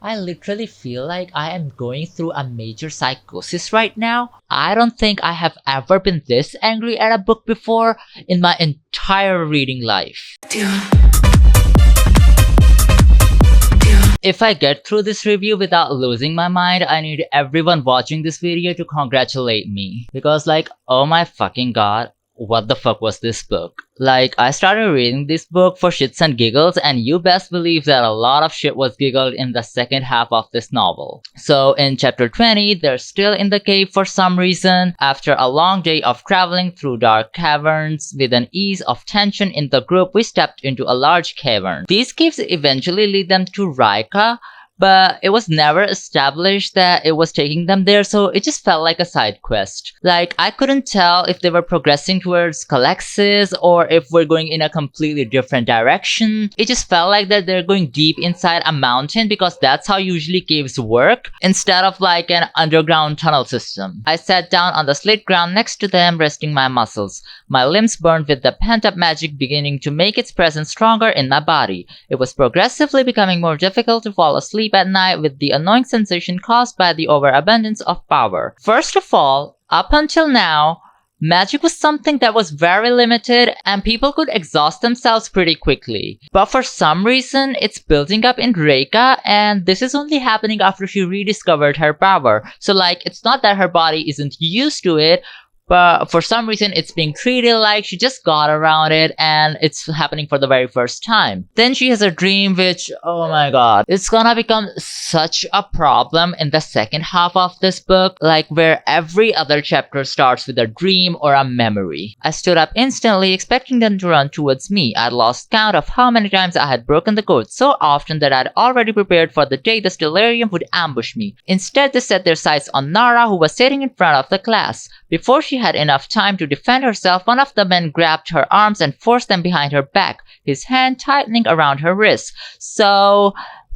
I literally feel like I am going through a major psychosis right now. I don't think I have ever been this angry at a book before in my entire reading life. If I get through this review without losing my mind, I need everyone watching this video to congratulate me. Because like, oh my fucking god, what the fuck was this book? Like, I started reading this book for shits and giggles, and you best believe that a lot of shit was giggled in the second half of this novel. So in chapter 20, they're still in the cave for some reason. After a long day of traveling through dark caverns, with an ease of tension in the group, we stepped into a large cavern. These caves eventually lead them to Reika, but it was never established that it was taking them there, so it just felt like a side quest. Like, I couldn't tell if they were progressing towards Calexis or if we're going in a completely different direction. It just felt like that they're going deep inside a mountain because that's how usually caves work, instead of like an underground tunnel system. I sat down on the slate ground next to them, resting my muscles. My limbs burned with the pent-up magic beginning to make its presence stronger in my body. It was progressively becoming more difficult to fall asleep at night with the annoying sensation caused by the overabundance of power. First of all, up until now, magic was something that was very limited and people could exhaust themselves pretty quickly. But for some reason, it's building up in Rayka, and this is only happening after she rediscovered her power. So like, it's not that her body isn't used to it, but for some reason it's being treated like she just got around it and it's happening for the very first time. Then she has a dream which, oh my god, it's gonna become such a problem in the second half of this book, like where every other chapter starts with a dream or a memory. I stood up instantly, expecting them to run towards me. I'd lost count of how many times I had broken the code so often that I'd already prepared for the day the Stellarium would ambush me. Instead, they set their sights on Narah, who was sitting in front of the class. Before she had enough time to defend herself, one of the men grabbed her arms and forced them behind her back, his hand tightening around her wrist. So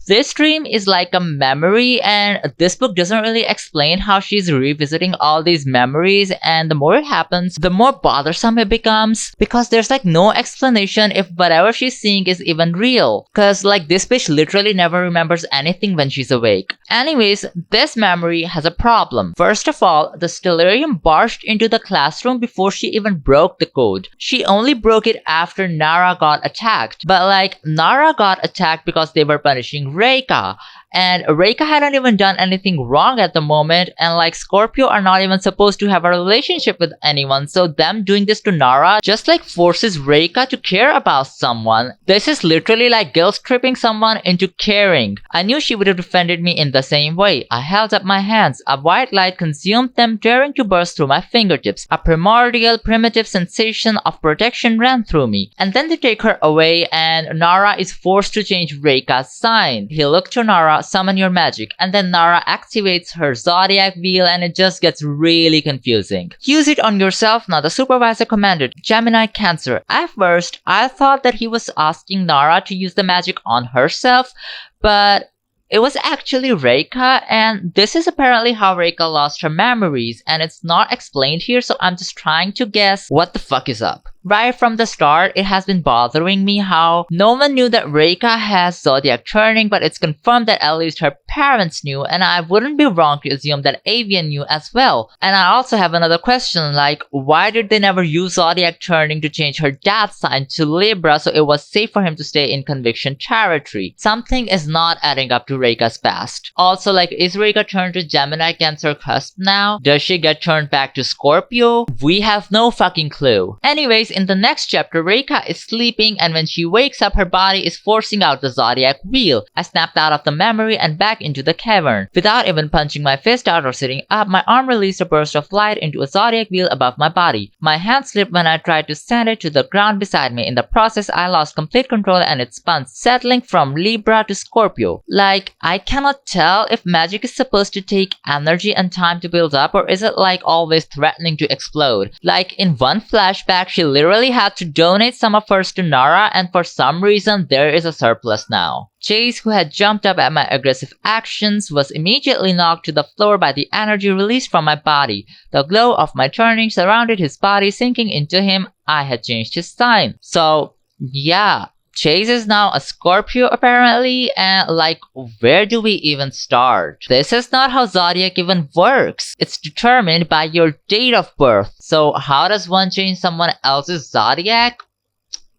this dream is like a memory, and this book doesn't really explain how she's revisiting all these memories, and the more it happens, the more bothersome it becomes, because there's like no explanation if whatever she's seeing is even real. Cause like, this bitch literally never remembers anything when she's awake. Anyways, this memory has a problem. First of all, the Stellarium barged into the classroom before she even broke the code. She only broke it after Narah got attacked. But like, Narah got attacked because they were punishing Reika, and Reika hadn't even done anything wrong at the moment, and like, Scorpio are not even supposed to have a relationship with anyone, so them doing this to Narah just like forces Reika to care about someone. This is literally like guilt-tripping someone into caring. I knew she would have defended me in the same way. I held up my hands. A white light consumed them, daring to burst through my fingertips. A primordial, primitive sensation of protection ran through me. And then they take her away, and Narah is forced to change Reika's sign. He looked to Narah, summon your magic, and then Narah activates her Zodiac wheel, and it just gets really confusing. Use it on yourself, now the supervisor commanded. Gemini Cancer. At first, I thought that he was asking Narah to use the magic on herself, but it was actually Reika, and this is apparently how Reika lost her memories, and it's not explained here, so I'm just trying to guess what the fuck is up. Right from the start, it has been bothering me how no one knew that Reika has Zodiac turning, but it's confirmed that at least her parents knew, and I wouldn't be wrong to assume that Avian knew as well. And I also have another question, like, why did they never use Zodiac turning to change her dad's sign to Libra so it was safe for him to stay in conviction territory? Something is not adding up to Reika's past. Also, like, is Reika turned to Gemini Cancer cusp now? Does she get turned back to Scorpio? We have no fucking clue. Anyways, in the next chapter, Reika is sleeping, and when she wakes up, her body is forcing out the Zodiac wheel. I snapped out of the memory and back into the cavern. Without even punching my fist out or sitting up, my arm released a burst of light into a Zodiac wheel above my body. My hand slipped when I tried to send it to the ground beside me. In the process, I lost complete control and it spun, settling from Libra to Scorpio. Like, I cannot tell if magic is supposed to take energy and time to build up, or is it like always threatening to explode? Like, in one flashback, she literally had to donate some of hers to Narah, and for some reason there is a surplus now. Chase, who had jumped up at my aggressive actions, was immediately knocked to the floor by the energy released from my body. The glow of my turning surrounded his body, sinking into him. I had changed his sign. So, yeah. Chase is now a Scorpio apparently, and like, where do we even start? This is not how Zodiac even works. It's determined by your date of birth. So how does one change someone else's Zodiac?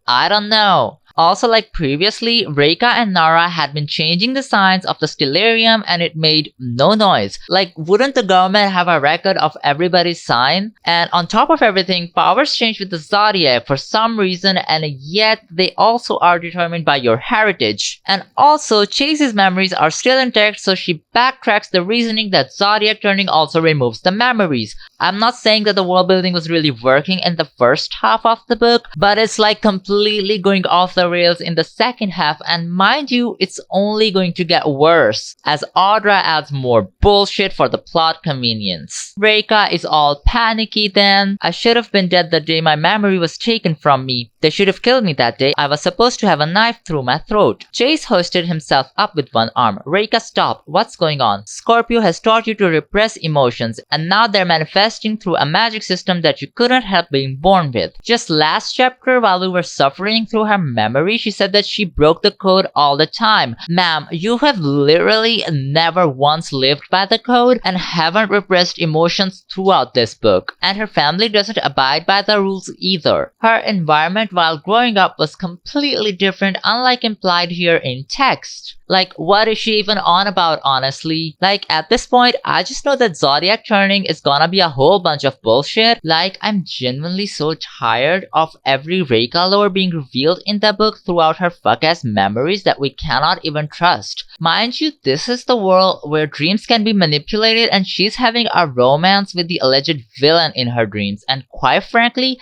I don't know. Also, like previously, Rayka and Narah had been changing the signs of the stellarium and it made no noise. Like, wouldn't the government have a record of everybody's sign? And on top of everything, powers change with the Zodiac for some reason, and yet they also are determined by your heritage. And also, Chase's memories are still intact, so she backtracks the reasoning that Zodiac turning also removes the memories. I'm not saying that the world building was really working in the first half of the book, but it's like completely going off the rails in the second half, and mind you, it's only going to get worse as Audra adds more bullshit for the plot convenience. Reika is all panicky then. I should have been dead the day my memory was taken from me. They should have killed me that day. I was supposed to have a knife through my throat. Chase hoisted himself up with one arm. Reika stopped. What's going on? Scorpio has taught you to repress emotions, and now they're manifesting through a magic system that you couldn't help being born with. Just last chapter, while we were suffering through her memory, she said that she broke the code all the time. Ma'am, you have literally never once lived by the code and haven't repressed emotions throughout this book. And her family doesn't abide by the rules either. Her environment while growing up was completely different, unlike implied here in text. Like, what is she even on about, honestly? Like, at this point, I just know that Zodiac turning is gonna be a whole bunch of bullshit. Like, I'm genuinely so tired of every Reika lore being revealed in the book throughout her fuck-ass memories that we cannot even trust. Mind you, this is the world where dreams can be manipulated, and she's having a romance with the alleged villain in her dreams, and quite frankly,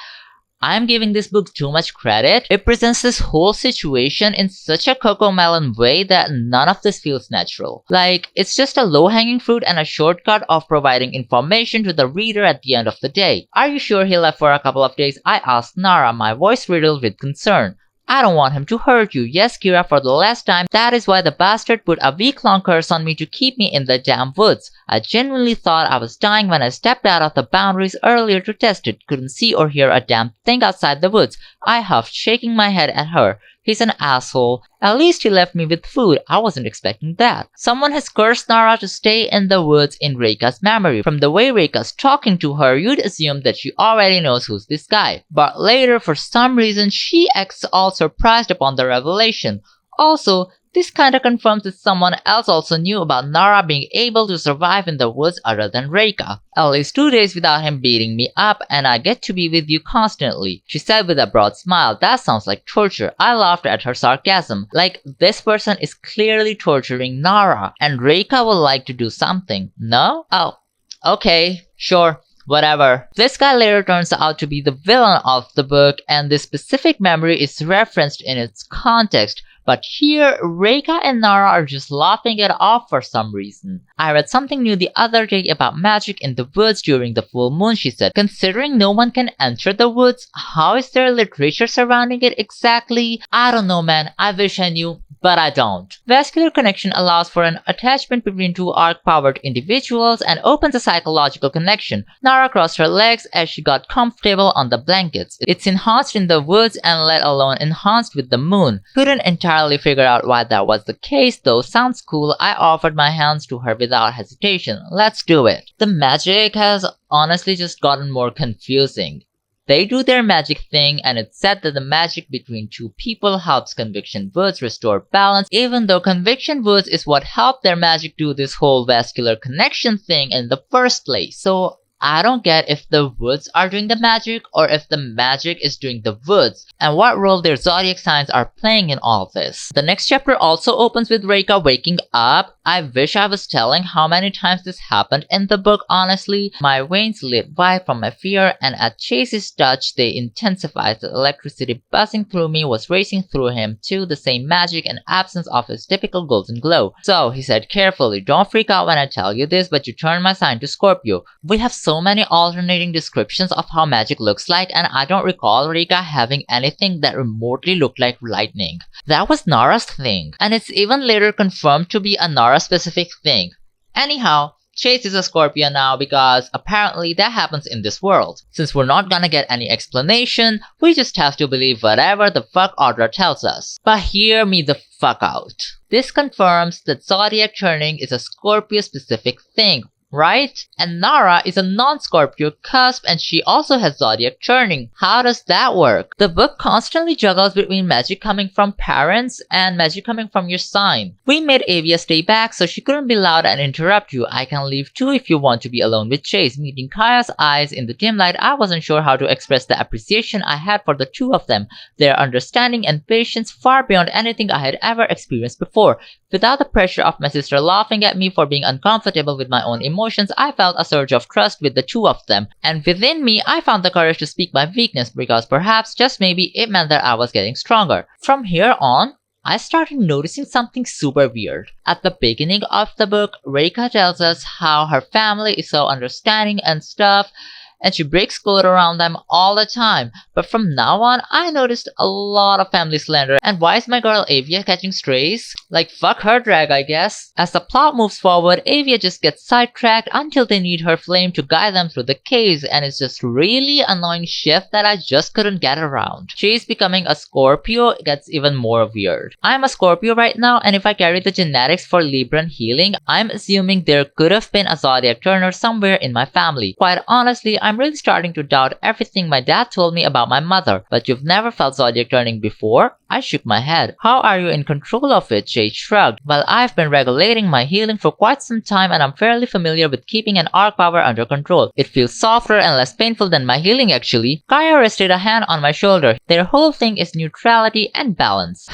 I'm giving this book too much credit. It presents this whole situation in such a cocomelon way that none of this feels natural. Like, it's just a low-hanging fruit and a shortcut of providing information to the reader at the end of the day. Are you sure he left for a couple of days? I asked Narah, my voice riddled with concern. I don't want him to hurt you. Yes, Kira, for the last time. That is why the bastard put a week-long curse on me to keep me in the damn woods. I genuinely thought I was dying when I stepped out of the boundaries earlier to test it. Couldn't see or hear a damn thing outside the woods. I huffed, shaking my head at her. He's an asshole. At least he left me with food. I wasn't expecting that. Someone has cursed Narah to stay in the woods in Reika's memory. From the way Reika's talking to her, you'd assume that she already knows who's this guy. But later, for some reason, she acts all surprised upon the revelation. Also, this kinda confirms that someone else also knew about Narah being able to survive in the woods other than Reika. At least 2 days without him beating me up, and I get to be with you constantly, she said with a broad smile. That sounds like torture. I laughed at her sarcasm. Like, this person is clearly torturing Narah, and Reika would like to do something. No? Oh, okay, sure. Whatever. This guy later turns out to be the villain of the book, and this specific memory is referenced in its context. But here, Reika and Narah are just laughing it off for some reason. I read something new the other day about magic in the woods during the full moon, she said. Considering no one can enter the woods, how is there literature surrounding it exactly? I don't know, man. I wish I knew, but I don't. Vascular connection allows for an attachment between two arc-powered individuals and opens a psychological connection. Narah crossed her legs as she got comfortable on the blankets. It's enhanced in the woods and let alone enhanced with the moon. Couldn't entirely figure out why that was the case, though. Sounds cool. I offered my hands to her without hesitation. Let's do it. The magic has honestly just gotten more confusing. They do their magic thing, and it's said that the magic between two people helps Conviction Woods restore balance, even though Conviction Woods is what helped their magic do this whole vascular connection thing in the first place. So I don't get if the woods are doing the magic or if the magic is doing the woods, and what role their zodiac signs are playing in all this. The next chapter also opens with Reika waking up. I wish I was telling how many times this happened in the book, honestly. My veins lit white from my fear, and at Chase's touch they intensified. The electricity buzzing through me was racing through him too, the same magic and absence of his typical golden glow. So, he said carefully, don't freak out when I tell you this, but you turned my sign to Scorpio. We have so many alternating descriptions of how magic looks like, and I don't recall Reika having anything that remotely looked like lightning. That was Narah's thing, and it's even later confirmed to be a Narah specific thing. Anyhow, Chase is a Scorpio now because apparently that happens in this world. Since we're not gonna get any explanation, we just have to believe whatever the fuck Audra tells us. But hear me the fuck out. This confirms that Zodiac turning is a Scorpio specific thing, right? And Narah is a non-Scorpio cusp and she also has Zodiac turning. How does that work? The book constantly juggles between magic coming from parents and magic coming from your sign. We made Avia stay back so she couldn't be loud and interrupt you. I can leave too if you want to be alone with Chase. Meeting Kaia's eyes in the dim light, I wasn't sure how to express the appreciation I had for the two of them. Their understanding and patience far beyond anything I had ever experienced before. Without the pressure of my sister laughing at me for being uncomfortable with my own emotions, I felt a surge of trust with the two of them. And within me, I found the courage to speak my weakness because perhaps, just maybe, it meant that I was getting stronger. From here on, I started noticing something super weird. At the beginning of the book, Reika tells us how her family is so understanding and stuff, and she breaks code around them all the time. But from now on, I noticed a lot of family slander. And why is my girl Avia catching strays? Like, fuck her drag, I guess. As the plot moves forward, Avia just gets sidetracked until they need her flame to guide them through the caves, and it's just really annoying shift that I just couldn't get around. She's becoming a Scorpio gets even more weird. I'm a Scorpio right now, and if I carry the genetics for Libran healing, I'm assuming there could have been a Zodiac turner somewhere in my family. Quite honestly, I'm really starting to doubt everything my dad told me about my mother. But you've never felt Zodiac turning before? I shook my head. How are you in control of it? Jade shrugged. Well, I've been regulating my healing for quite some time and I'm fairly familiar with keeping an arc power under control. It feels softer and less painful than my healing actually. Kaia rested a hand on my shoulder. Their whole thing is neutrality and balance.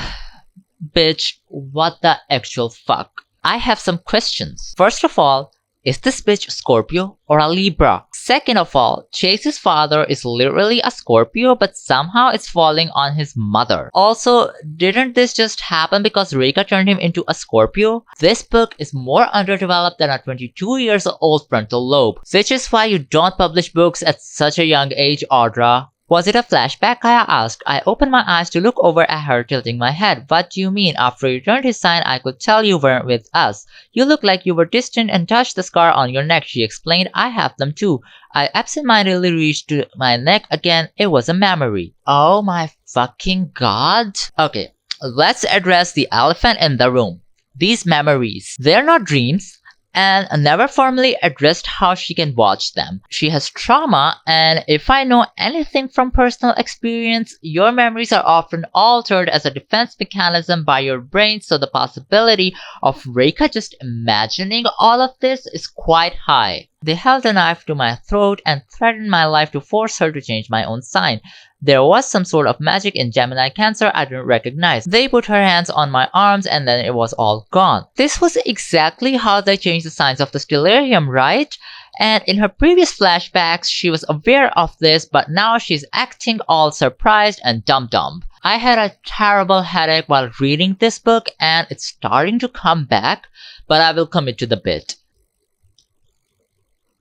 Bitch, what the actual fuck? I have some questions. First of all, is this bitch Scorpio or a Libra? Second of all, Chase's father is literally a Scorpio but somehow it's falling on his mother. Also, didn't this just happen because Rayka turned him into a Scorpio? This book is more underdeveloped than a 22 years old frontal lobe, which is why you don't publish books at such a young age, Audra. Was it a flashback? Kaia asked. I opened my eyes to look over at her, tilting my head. What do you mean? After you turned his sign, I could tell you weren't with us. You look like you were distant and touched the scar on your neck, she explained. I have them too. I absentmindedly reached to my neck again. It was a memory. Oh my fucking god. Okay, let's address the elephant in the room. These memories. They're not dreams. And never formally addressed how she can watch them. She has trauma, and if I know anything from personal experience, your memories are often altered as a defense mechanism by your brain, so the possibility of Reika just imagining all of this is quite high. They held a knife to my throat and threatened my life to force her to change my own sign. There was some sort of magic in Gemini Cancer I didn't recognize. They put her hands on my arms and then it was all gone. This was exactly how they changed the signs of the stellarium, right? And in her previous flashbacks, she was aware of this, but now she's acting all surprised and dumb. I had a terrible headache while reading this book and it's starting to come back, but I will commit to the bit.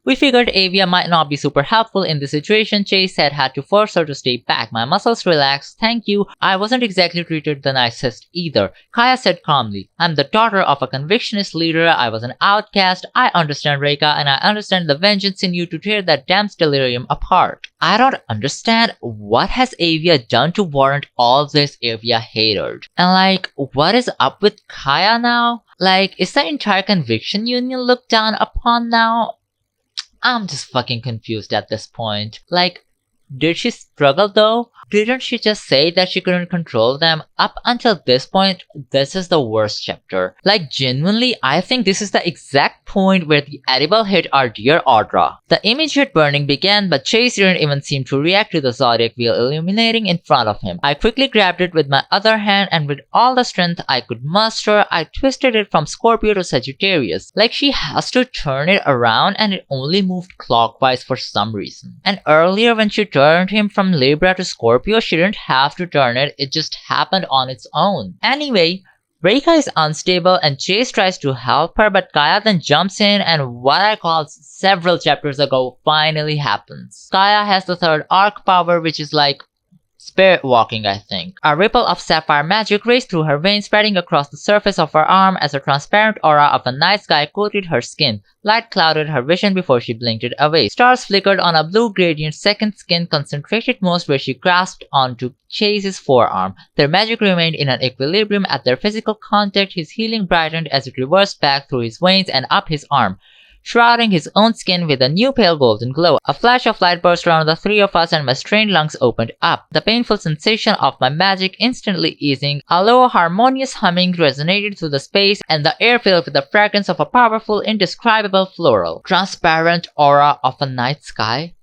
We figured Avia might not be super helpful in this situation. Chase said had to force her to stay back. My muscles relaxed. Thank you. I wasn't exactly treated the nicest either. Kaia said calmly. I'm the daughter of a convictionist leader. I was an outcast. I understand Reika and I understand the vengeance in you to tear that damn stellarium apart. I don't understand what has Avia done to warrant all this Avia hated. And like, what is up with Kaia now? Like, is the entire conviction union looked down upon now? I'm just fucking confused at this point. Like, did she struggle though? Didn't she just say that she couldn't control them? Up until this point, this is the worst chapter. Like, genuinely, I think this is the exact point where the edible hit our dear Audra. The immediate burning began, but Chase didn't even seem to react to the Zodiac wheel illuminating in front of him. I quickly grabbed it with my other hand and with all the strength I could muster, I twisted it from Scorpio to Sagittarius. Like she has to turn it around and it only moved clockwise for some reason. And earlier when she turned him from Libra to Scorpio, she didn't have to turn it, it just happened on its own. Anyway, Reika is unstable and Chase tries to help her, but Kaia then jumps in and what I called several chapters ago finally happens. Kaia has the third arc power, which is like Spirit walking, I think. A ripple of sapphire magic raced through her veins, spreading across the surface of her arm as a transparent aura of a night sky coated her skin. Light clouded her vision before she blinked it away. Stars flickered on a blue gradient. Second skin concentrated most where she grasped onto Chase's forearm. Their magic remained in an equilibrium at their physical contact. His healing brightened as it reversed back through his veins and up his arm, shrouding his own skin with a new pale golden glow. A flash of light burst around the three of us and my strained lungs opened up, the painful sensation of my magic instantly easing. A low, harmonious humming resonated through the space, and the air filled with the fragrance of a powerful, indescribable floral. Transparent aura of a night sky?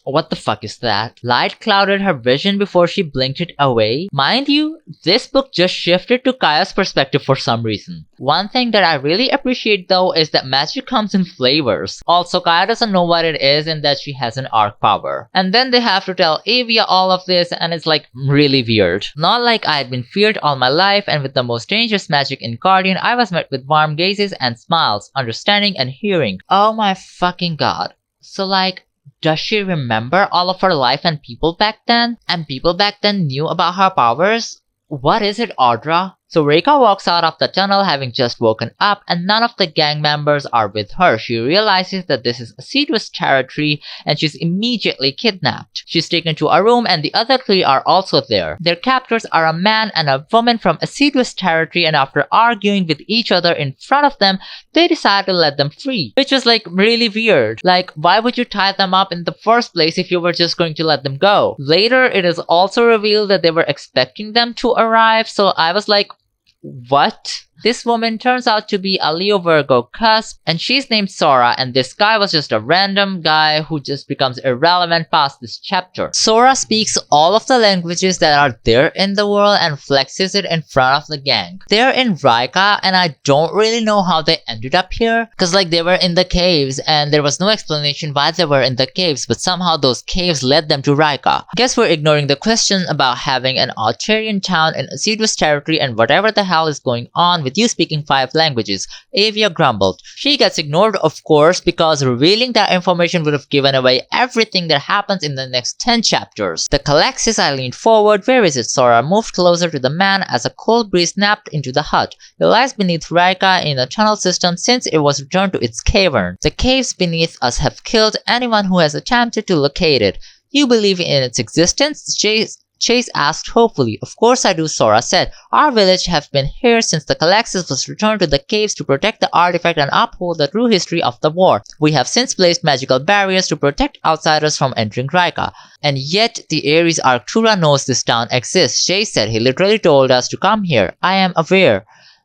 What the fuck is that? Light clouded her vision before she blinked it away. Mind you, this book just shifted to Kaia's perspective for some reason. One thing that I really appreciate though is that magic comes in flavors. Also, Kaia doesn't know what it is and that she has an arc power. And then they have to tell Avia all of this and it's like really weird. Not like I had been feared all my life, and with the most dangerous magic in Guardian, I was met with warm gazes and smiles, understanding and hearing. Oh my fucking god. So like, does she remember all of her life and people back then? And people back then knew about her powers? What is it, Audra? So Rayka walks out of the tunnel having just woken up, and none of the gang members are with her. She realizes that this is assiduous territory and she's immediately kidnapped. She's taken to a room and the other three are also there. Their captors are a man and a woman from assiduous territory, and after arguing with each other in front of them, they decide to let them free. Which is like really weird. Like, why would you tie them up in the first place if you were just going to let them go? Later, it is also revealed that they were expecting them to arrive, so I was like, what? This woman turns out to be a Leo Virgo cusp, and she's named Sora, and this guy was just a random guy who just becomes irrelevant past this chapter. Sora speaks all of the languages that are there in the world and flexes it in front of the gang. They're in Reika, and I don't really know how they ended up here, cause like they were in the caves and there was no explanation why they were in the caves, but somehow those caves led them to Reika. Guess we're ignoring the question about having an Altarian town in assiduous territory and whatever the hell is going on with you speaking 5 languages, Avia grumbled. She gets ignored, of course, because revealing that information would have given away everything that happens in the next 10 chapters. The Calexis, I leaned forward. Where is it? Sora moved closer to the man as a cold breeze snapped into the hut. It lies beneath Reika in a tunnel system since it was returned to its cavern. The caves beneath us have killed anyone who has attempted to locate it. You believe in its existence? Chase asked hopefully. Of course I do, Sora said. Our village have been here since the Calexis was returned to the caves to protect the artifact and uphold the true history of the war. We have since placed magical barriers to protect outsiders from entering Reika. And yet the Ares Arctura knows this town exists. Chase said he literally told us to come here. I am aware.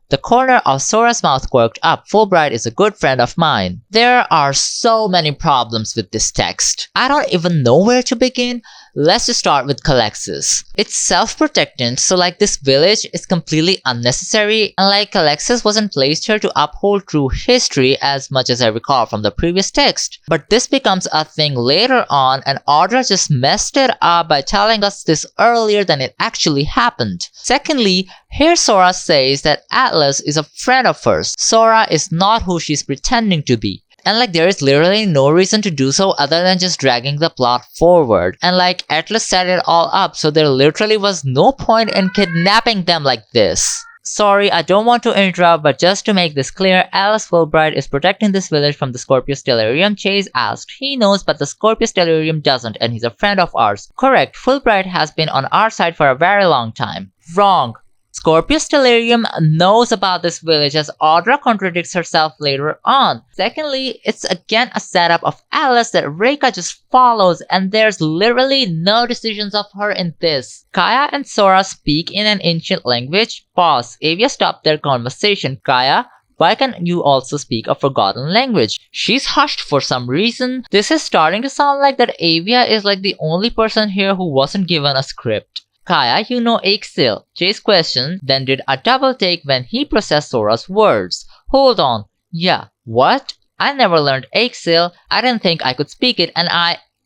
The corner of Sora's mouth quirked up. Fulbright is a good friend of mine. There are so many problems with this text. I don't even know where to begin. Let's just start with Calexis. It's self-protectant, so like this village is completely unnecessary, and like Calexis wasn't placed here to uphold true history as much as I recall from the previous text. But this becomes a thing later on, and Audra just messed it up by telling us this earlier than it actually happened. Secondly, here Sora says that Atlas is a friend of hers. Sora is not who she's pretending to be. And like there is literally no reason to do so other than just dragging the plot forward. And like Atlas set it all up, so there literally was no point in kidnapping them like this. Sorry, I don't want to interrupt, but just to make this clear, Alice Fulbright is protecting this village from the Scorpius Stellarium. Chase asked. He knows, but the Scorpius Stellarium doesn't, and he's a friend of ours. Correct, Fulbright has been on our side for a very long time. Wrong. Scorpius Stellarium knows about this village, as Audra contradicts herself later on. Secondly, it's again a setup of Alice that Reika just follows, and there's literally no decisions of her in this. Kaia and Sora speak in an ancient language. Pause. Avia stopped their conversation. Kaia, why can't you also speak a forgotten language? She's hushed for some reason. This is starting to sound like that Avia is like the only person here who wasn't given a script. Kaia, you know Axel? Chase questioned, then did a double take when he processed Sora's words. Hold on. Yeah. What? I never learned Axel. I didn't think I could speak it, and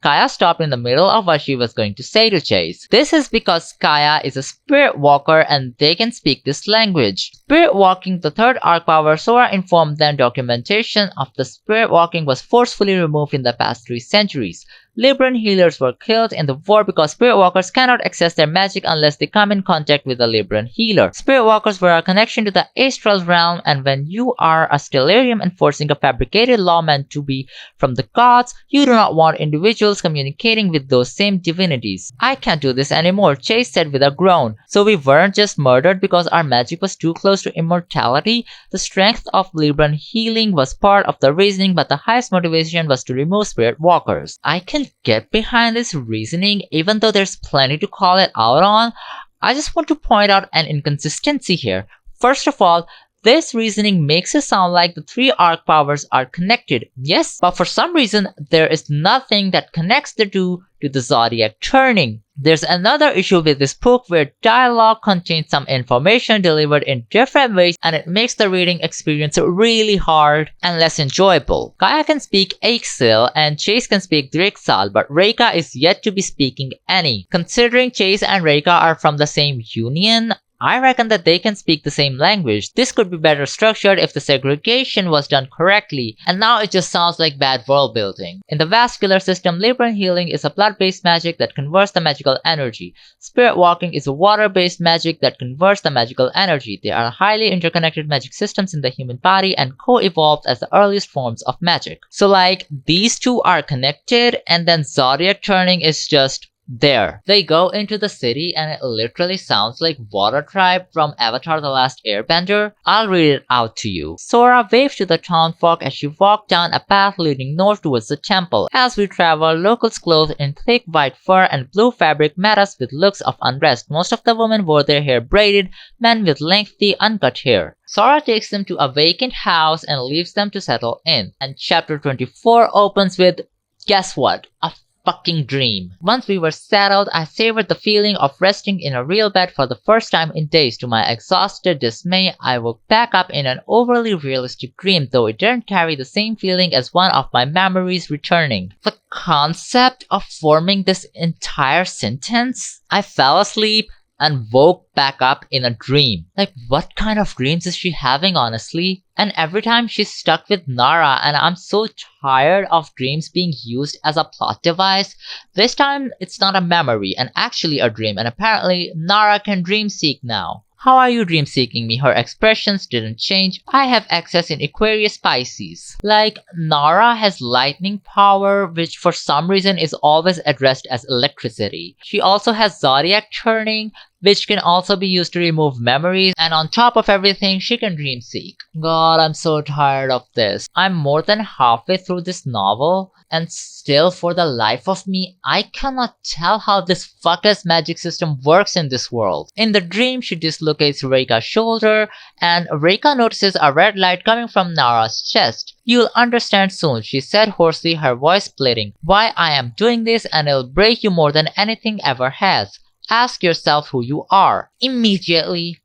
Kaia stopped in the middle of what she was going to say to Chase. This is because Kaia is a spirit walker and they can speak this language. Spirit walking, the third arc power, Sora informed them documentation of the spirit walking was forcefully removed in the past 3 centuries. Libran healers were killed in the war because spirit walkers cannot access their magic unless they come in contact with a Libran healer. Spirit walkers were a connection to the astral realm, and when you are a Stellarium enforcing a fabricated law meant to be from the gods, you do not want individuals communicating with those same divinities. I can't do this anymore, Chase said with a groan. So we weren't just murdered because our magic was too close to immortality. The strength of Libran healing was part of the reasoning, but the highest motivation was to remove spirit walkers. I can get behind this reasoning even though there's plenty to call it out on. I just want to point out an inconsistency here. First of all, this reasoning makes it sound like the 3 arc powers are connected. Yes, but for some reason there is nothing that connects the two to the Zodiac turning. There's another issue with this book where dialogue contains some information delivered in different ways, and it makes the reading experience really hard and less enjoyable. Kaia can speak Aixil and Chase can speak Drixal, but Rayka is yet to be speaking any. Considering Chase and Rayka are from the same union, I reckon that they can speak the same language. This could be better structured if the segregation was done correctly, and now it just sounds like bad world building. In the vascular system, Libran healing is a blood-based magic that converts the magical energy. Spirit walking is a water-based magic that converts the magical energy. They are highly interconnected magic systems in the human body and co-evolved as the earliest forms of magic. So like, these two are connected, and then Zodiac turning is just there. They go into the city and it literally sounds like Water Tribe from Avatar: The Last Airbender. I'll read it out to you. Sora waved to the townfolk as she walked down a path leading north towards the temple. As we travel, locals clothed in thick white fur and blue fabric met us with looks of unrest. Most of the women wore their hair braided, men with lengthy uncut hair. Sora takes them to a vacant house and leaves them to settle in. And chapter 24 opens with, guess what? A fucking dream. Once we were settled, I savored the feeling of resting in a real bed for the first time in days. To my exhausted dismay, I woke back up in an overly realistic dream, though it didn't carry the same feeling as one of my memories returning. The concept of forming this entire sentence? I fell asleep and woke back up in a dream. Like, what kind of dreams is she having, honestly? And every time she's stuck with Narah, and I'm so tired of dreams being used as a plot device. This time, it's not a memory and actually a dream, and apparently Narah can dreamseek now. How are you dream-seeking me? Her expressions didn't change. I have access in Aquarius Pisces. Like, Narah has lightning power, which for some reason is always addressed as electricity. She also has Zodiac turning, which can also be used to remove memories, and on top of everything, she can dream-seek. God, I'm so tired of this. I'm more than halfway through this novel, and still, for the life of me, I cannot tell how this fuck-ass magic system works in this world. In the dream, she dislocates Rayka's shoulder, and Rayka notices a red light coming from Narah's chest. You'll understand soon, she said hoarsely, her voice splitting. Why I am doing this, and it'll break you more than anything ever has. Ask yourself who you are. Immediately,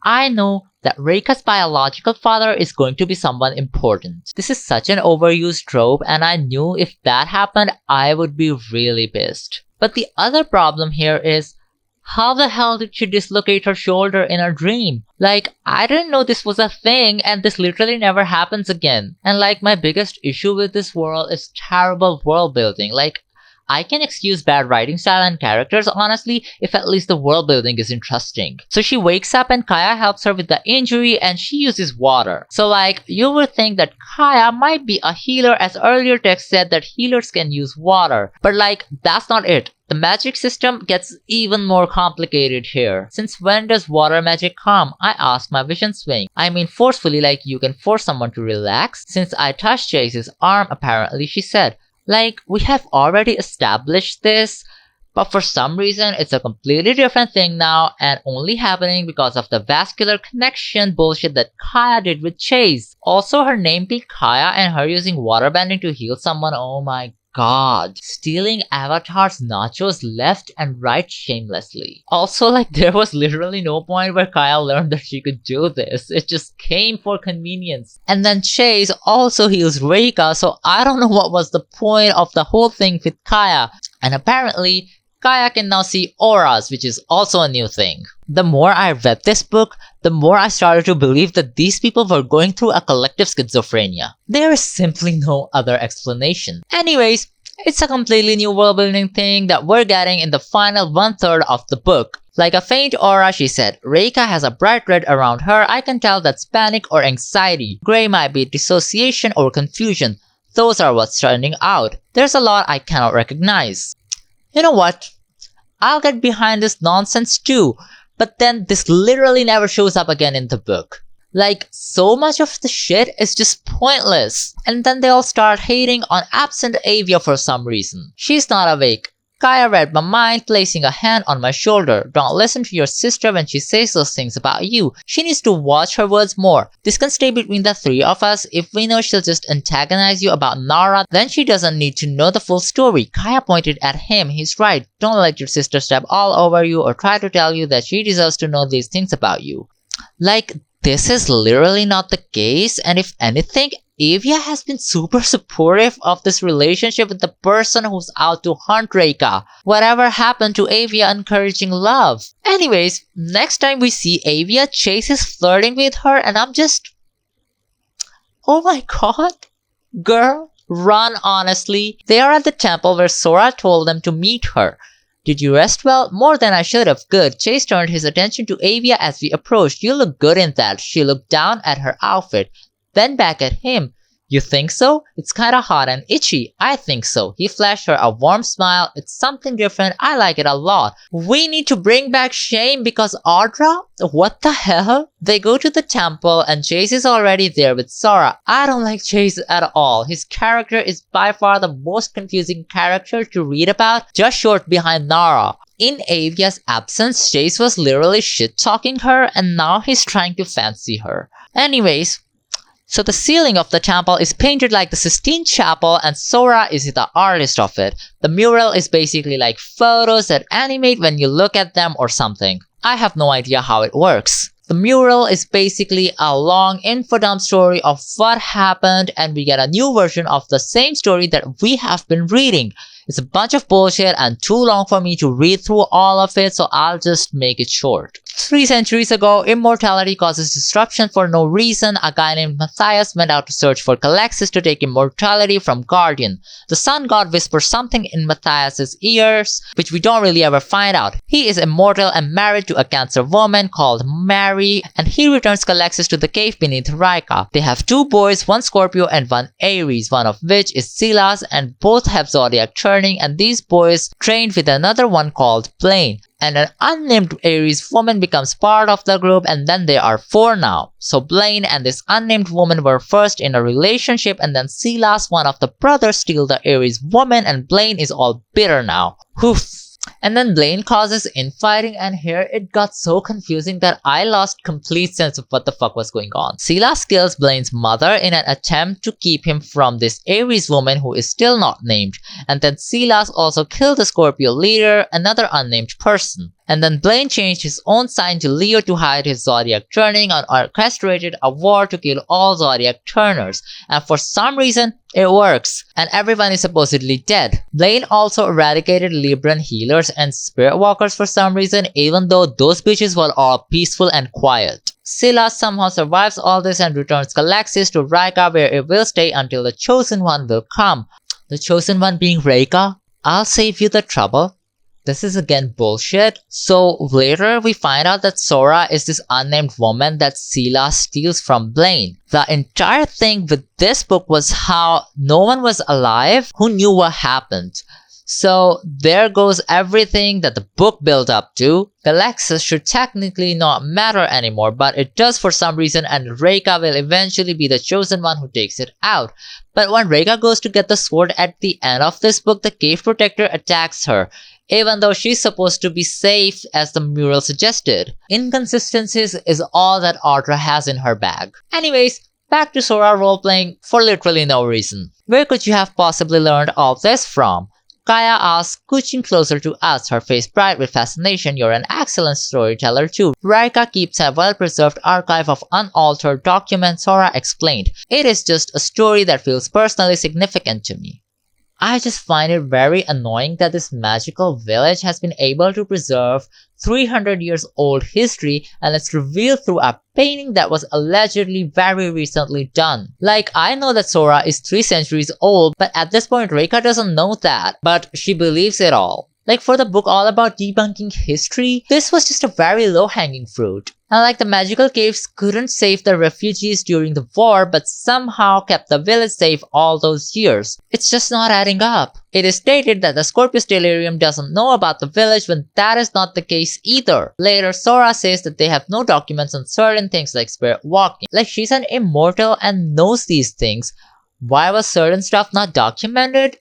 I know that Rayka's biological father is going to be someone important. This is such an overused trope, and I knew if that happened, I would be really pissed. But the other problem here is, how the hell did she dislocate her shoulder in a dream? Like, I didn't know this was a thing, and this literally never happens again. And like, my biggest issue with this world is terrible world building. Like, I can excuse bad writing style and characters, honestly, if at least the world building is interesting. So she wakes up and Kaia helps her with the injury and she uses water. So like, you would think that Kaia might be a healer, as earlier text said that healers can use water. But like, that's not it. The magic system gets even more complicated here. Since when does water magic come? I asked my vision swing. I mean forcefully, like you can force someone to relax. Since I touched Chase's arm, apparently, she said. Like, we have already established this, but for some reason it's a completely different thing now and only happening because of the vascular connection bullshit that Kaia did with Chase. Also, her name being Kaia and her using waterbending to heal someone, oh my god. Stealing Avatar's nachos left and right shamelessly. Also, like, there was literally no point where Kaia learned that she could do this. It just came for convenience. And then Chase also heals Reika, so I don't know what was the point of the whole thing with Kaia. And apparently, Kaia can now see auras, which is also a new thing. The more I read this book, the more I started to believe that these people were going through a collective schizophrenia. There is simply no other explanation. Anyways, it's a completely new world building thing that we're getting in the final 1/3 of the book. Like a faint aura, she said. Rayka has a bright red around her. I can tell that's panic or anxiety. Gray might be dissociation or confusion. Those are what's standing out. There's a lot I cannot recognize. You know what? I'll get behind this nonsense too. But then this literally never shows up again in the book. Like, so much of the shit is just pointless. And then they all start hating on absent Avia for some reason. She's not awake. Kaia read my mind, placing a hand on my shoulder. Don't listen to your sister when she says those things about you. She needs to watch her words more. This can stay between the three of us. If we know she'll just antagonize you about Narah, then she doesn't need to know the full story. Kaia pointed at him. He's right. Don't let your sister step all over you or try to tell you that she deserves to know these things about you. Like, this is literally not the case, and if anything, Avia has been super supportive of this relationship with the person who's out to hunt Reika. Whatever happened to Avia encouraging love? Anyways, next time we see Avia, Chase is flirting with her and I'm just... oh my god. Girl, run honestly. They are at the temple where Sora told them to meet her. Did you rest well? More than I should have. Good. Chase turned his attention to Avia as we approached. You look good in that. She looked down at her outfit. Then back at him. You think so? It's kinda hot and itchy. I think so. He flashed her a warm smile. It's something different. I like it a lot. We need to bring back Shame because Audra? What the hell? They go to the temple and Chase is already there with Sora. I don't like Chase at all. His character is by far the most confusing character to read about, just short behind Narah. In Avia's absence, Chase was literally shit-talking her and now he's trying to fancy her. Anyways, so the ceiling of the temple is painted like the Sistine Chapel and Sora is the artist of it. The mural is basically like photos that animate when you look at them or something. I have no idea how it works. The mural is basically a long infodump story of what happened and we get a new version of the same story that we have been reading. It's a bunch of bullshit and too long for me to read through all of it, so I'll just make it short. 3 centuries ago, immortality causes disruption for no reason. A guy named Matthias went out to search for Calexis to take immortality from Guardian. The sun god whispers something in Matthias's ears, which we don't really ever find out. He is immortal and married to a cancer woman called Mary, and he returns Calexis to the cave beneath Reika. They have 2 boys, one Scorpio and one Aries, one of which is Silas, and both have Zodiac turning, and these boys trained with another one called Blaine. And an unnamed Aries woman becomes part of the group, and then there are 4 now. So Blaine and this unnamed woman were first in a relationship, and then Silas, one of the brothers, steals the Aries woman, and Blaine is all bitter now. Oof. And then Blaine causes infighting, and here it got so confusing that I lost complete sense of what the fuck was going on. Silas kills Blaine's mother in an attempt to keep him from this Aries woman who is still not named. And then Silas also killed the Scorpio leader, another unnamed person. And then Blaine changed his own sign to Leo to hide his Zodiac turning and orchestrated a war to kill all Zodiac turners. And for some reason, it works. And everyone is supposedly dead. Blaine also eradicated Libran healers and spirit walkers for some reason, even though those bitches were all peaceful and quiet. Silas somehow survives all this and returns Calexis to Reika, where it will stay until the Chosen One will come. The Chosen One being Reika? I'll save you the trouble. This is again bullshit. So later we find out that Sora is this unnamed woman that Silas steals from Blaine. The entire thing with this book was how no one was alive who knew what happened. So there goes everything that the book built up to. Calexis should technically not matter anymore, but it does for some reason, and Reika will eventually be the chosen one who takes it out. But when Reika goes to get the sword at the end of this book, the cave protector attacks her, even though she's supposed to be safe as the mural suggested. Inconsistencies is all that Audra has in her bag. Anyways, back to Sora roleplaying for literally no reason. Where could you have possibly learned all this from? Kaia asks, scooching closer to us, her face bright with fascination. You're an excellent storyteller too. Reika keeps a well-preserved archive of unaltered documents, Sora explained. It is just a story that feels personally significant to me. I just find it very annoying that this magical village has been able to preserve 300 years old history, and it's revealed through a painting that was allegedly very recently done. Like, I know that Sora is 3 centuries old, but at this point Reika doesn't know that, but she believes it all. Like, for the book all about debunking history, this was just a very low-hanging fruit. And like, the magical caves couldn't save the refugees during the war, but somehow kept the village safe all those years. It's just not adding up. It is stated that the Scorpius delirium doesn't know about the village when that is not the case either. Later, Sora says that they have no documents on certain things like spirit walking. Like, she's an immortal and knows these things. Why was certain stuff not documented?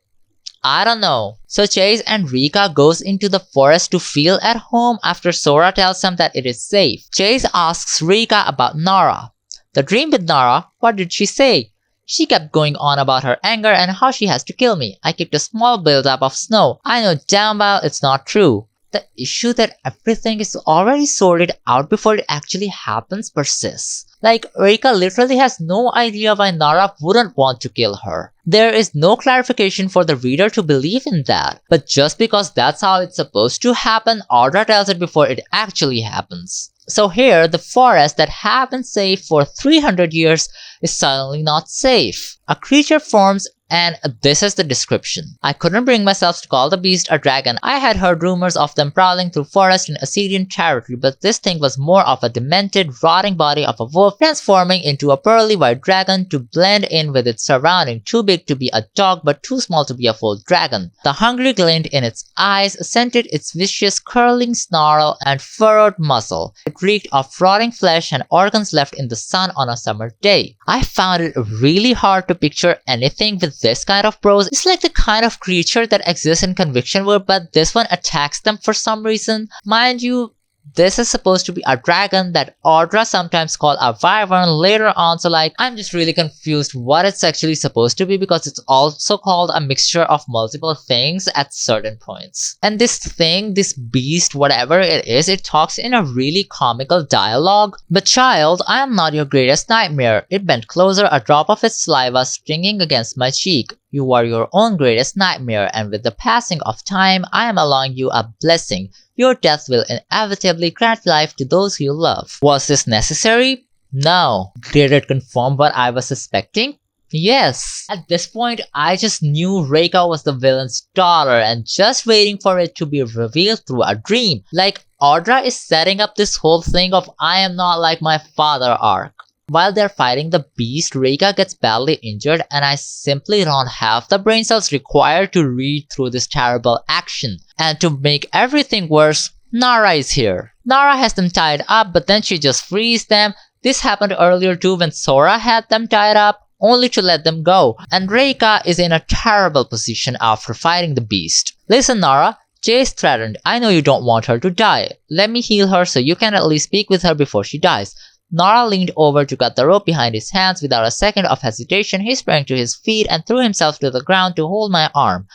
I don't know. So Chase and Rayka goes into the forest to feel at home after Sora tells them that it is safe. Chase asks Rayka about Narah. The dream with Narah, what did she say? She kept going on about her anger and how she has to kill me. I kicked a small buildup of snow. I know damn well it's not true. The issue that everything is already sorted out before it actually happens persists. Like, Reika literally has no idea why Narah wouldn't want to kill her. There is no clarification for the reader to believe in that. But just because that's how it's supposed to happen, Audra tells it before it actually happens. So here, the forest that had been safe for 300 years is suddenly not safe. A creature forms, and this is the description. I couldn't bring myself to call the beast a dragon. I had heard rumors of them prowling through forest in Assyrian territory, but this thing was more of a demented, rotting body of a wolf transforming into a pearly white dragon to blend in with its surrounding, too big to be a dog but too small to be a full dragon. The hungry glint in its eyes accented its vicious curling snarl and furrowed muzzle. It reeked of rotting flesh and organs left in the sun on a summer day. I found it really hard to picture anything with this kind of prose. It's like the kind of creature that exists in Conviction World, but this one attacks them for some reason. Mind you, this is supposed to be a dragon that Audra sometimes called a wyvern later on, so like, I'm just really confused what it's actually supposed to be because it's also called a mixture of multiple things at certain points. And this thing, this beast, whatever it is, it talks in a really comical dialogue. But child, I am not your greatest nightmare. It bent closer, a drop of its saliva stinging against my cheek. You are your own greatest nightmare, and with the passing of time, I am allowing you a blessing. Your death will inevitably grant life to those you love. Was this necessary? No. Did it confirm what I was suspecting? Yes. At this point, I just knew Reika was the villain's daughter and just waiting for it to be revealed through a dream. Like, Audra is setting up this whole thing of I am not like my father arc. While they're fighting the beast, Reika gets badly injured and I simply don't have the brain cells required to read through this terrible action. And to make everything worse, Narah is here. Narah has them tied up, but then she just frees them. This happened earlier too when Sora had them tied up, only to let them go. And Reika is in a terrible position after fighting the beast. Listen Narah, Chase threatened. I know you don't want her to die. Let me heal her so you can at least speak with her before she dies. Narah leaned over to cut the rope behind his hands. Without a second of hesitation, he sprang to his feet and threw himself to the ground to hold my arm.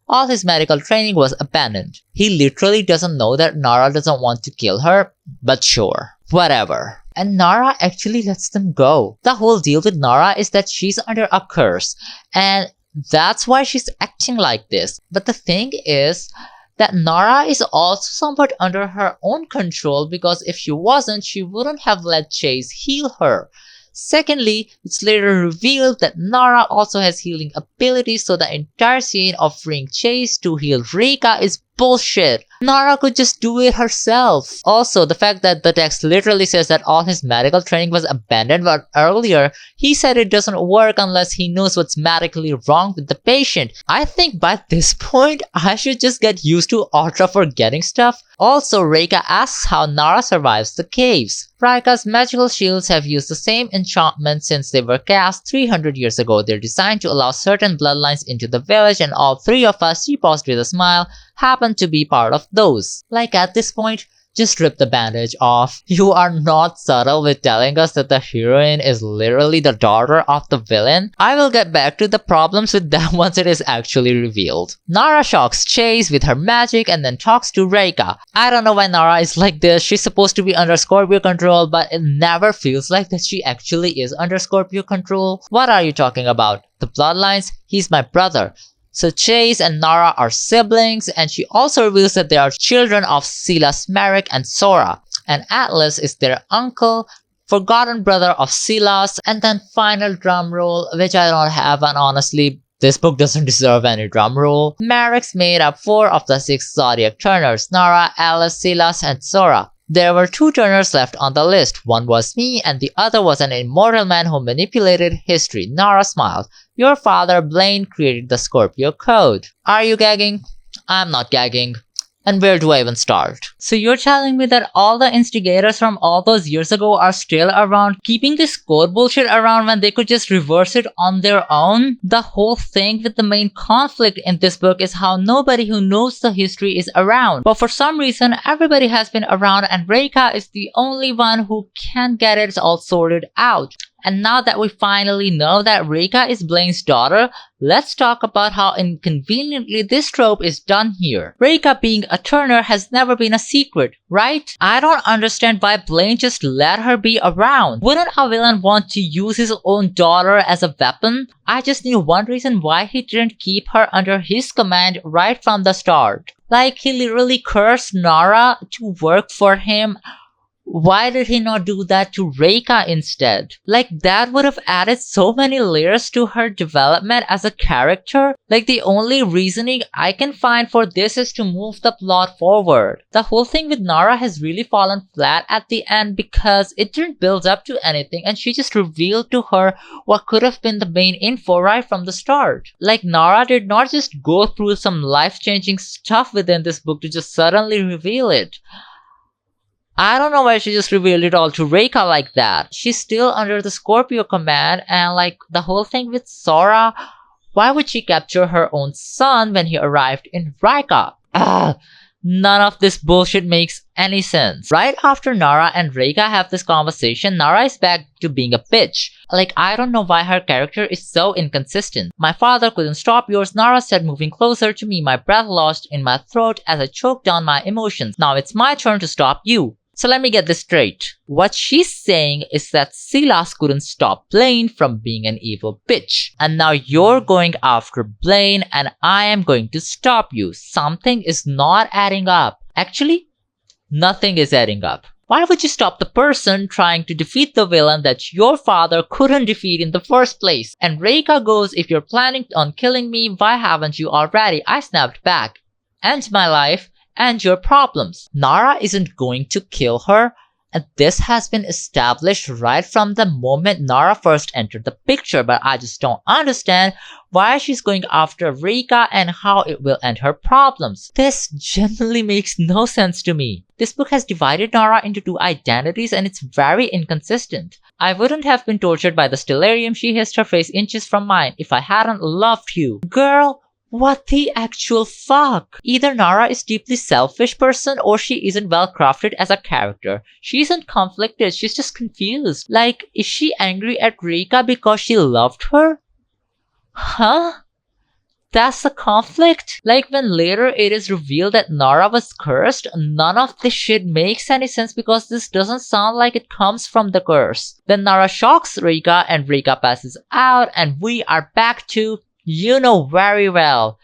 All his medical training was abandoned. He literally doesn't know that Narah doesn't want to kill her, but sure. Whatever. And Narah actually lets them go. The whole deal with Narah is that she's under a curse, and that's why she's acting like this. But the thing is that Narah is also somewhat under her own control, because if she wasn't, she wouldn't have let Chase heal her. Secondly, it's later revealed that Narah also has healing abilities, so the entire scene of freeing Chase to heal Reika is bullshit. Narah could just do it herself. Also, the fact that the text literally says that all his medical training was abandoned, but earlier he said it doesn't work unless he knows what's medically wrong with the patient. I think by this point, I should just get used to Audra forgetting stuff. Also, Reika asks how Narah survives the caves. Rayka's magical shields have used the same enchantment since they were cast 300 years ago. They're designed to allow certain bloodlines into the village, and all three of us, she paused with a smile, happen to be part of those. Like, at this point, just rip the bandage off. You are not subtle with telling us that the heroine is literally the daughter of the villain. I will get back to the problems with that once it is actually revealed. Narah shocks Chase with her magic and then talks to Reika. I don't know why Narah is like this. She's supposed to be under Scorpio control, but it never feels like that she actually is under Scorpio control. What are you talking about? The bloodlines? He's my brother. So Chase and Narah are siblings, and she also reveals that they are children of Silas, Merrick, and Sora. And Atlas is their uncle, forgotten brother of Silas, and then final drum roll, which I don't have, and honestly, this book doesn't deserve any drum roll. Merrick's made up 4 of the 6 Zodiac turners: Narah, Alice, Silas, and Sora. There were 2 turners left on the list. One was me, and the other was an immortal man who manipulated history. Narah smiled. Your father, Blaine, created the Scorpio code. Are you gagging? I'm not gagging. And where do I even start? So you're telling me that all the instigators from all those years ago are still around, keeping this code bullshit around when they could just reverse it on their own? The whole thing with the main conflict in this book is how nobody who knows the history is around. But for some reason, everybody has been around, and Rayka is the only one who can get it all sorted out. And now that we finally know that Reika is Blaine's daughter, let's talk about how inconveniently this trope is done here. Reika being a turner has never been a secret, right? I don't understand why Blaine just let her be around. Wouldn't a villain want to use his own daughter as a weapon? I just need one reason why he didn't keep her under his command right from the start. Like, he literally cursed Narah to work for him. Why did he not do that to Reika instead? Like, that would have added so many layers to her development as a character. Like, the only reasoning I can find for this is to move the plot forward. The whole thing with Narah has really fallen flat at the end because it didn't build up to anything, and she just revealed to her what could have been the main info right from the start. Like, Narah did not just go through some life-changing stuff within this book to just suddenly reveal it. I don't know why she just revealed it all to Reika like that. She's still under the Scorpio command, and like the whole thing with Sora, why would she capture her own son when he arrived in Reika? None of this bullshit makes any sense. Right after Narah and Reika have this conversation, Narah is back to being a bitch. Like, I don't know why her character is so inconsistent. My father couldn't stop yours, Narah said, moving closer to me, my breath lost in my throat as I choked down my emotions. Now it's my turn to stop you. So let me get this straight. What she's saying is that Silas couldn't stop Blaine from being an evil bitch. And now you're going after Blaine and I am going to stop you. Something is not adding up. Actually, nothing is adding up. Why would you stop the person trying to defeat the villain that your father couldn't defeat in the first place? And Reika goes, if you're planning on killing me, why haven't you already? I snapped back. End my life. And your problems. Narah isn't going to kill her, and this has been established right from the moment Narah first entered the picture, but I just don't understand why she's going after Reika and how it will end her problems. This genuinely makes no sense to me. This book has divided Narah into 2 identities and it's very inconsistent. I wouldn't have been tortured by the stellarium she hissed her face inches from mine if I hadn't loved you. Girl, what the actual fuck? Either Narah is deeply selfish person or she isn't well crafted as a character. She isn't conflicted, she's just confused. Like, is she angry at Reika because she loved her? Huh? That's the conflict? Like, when later it is revealed that Narah was cursed, none of this shit makes any sense because this doesn't sound like it comes from the curse. Then Narah shocks Reika and Reika passes out and we are back to, you know very well,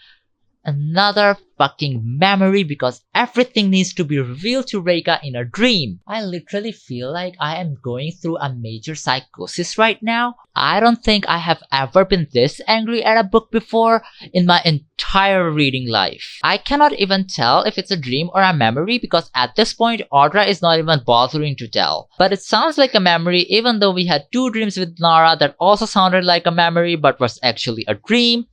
another fucking memory because everything needs to be revealed to Reika in a dream. I literally feel like I am going through a major psychosis right now. I don't think I have ever been this angry at a book before in my entire reading life. I cannot even tell if it's a dream or a memory because at this point Audra is not even bothering to tell. But it sounds like a memory even though we had 2 dreams with Narah that also sounded like a memory but was actually a dream.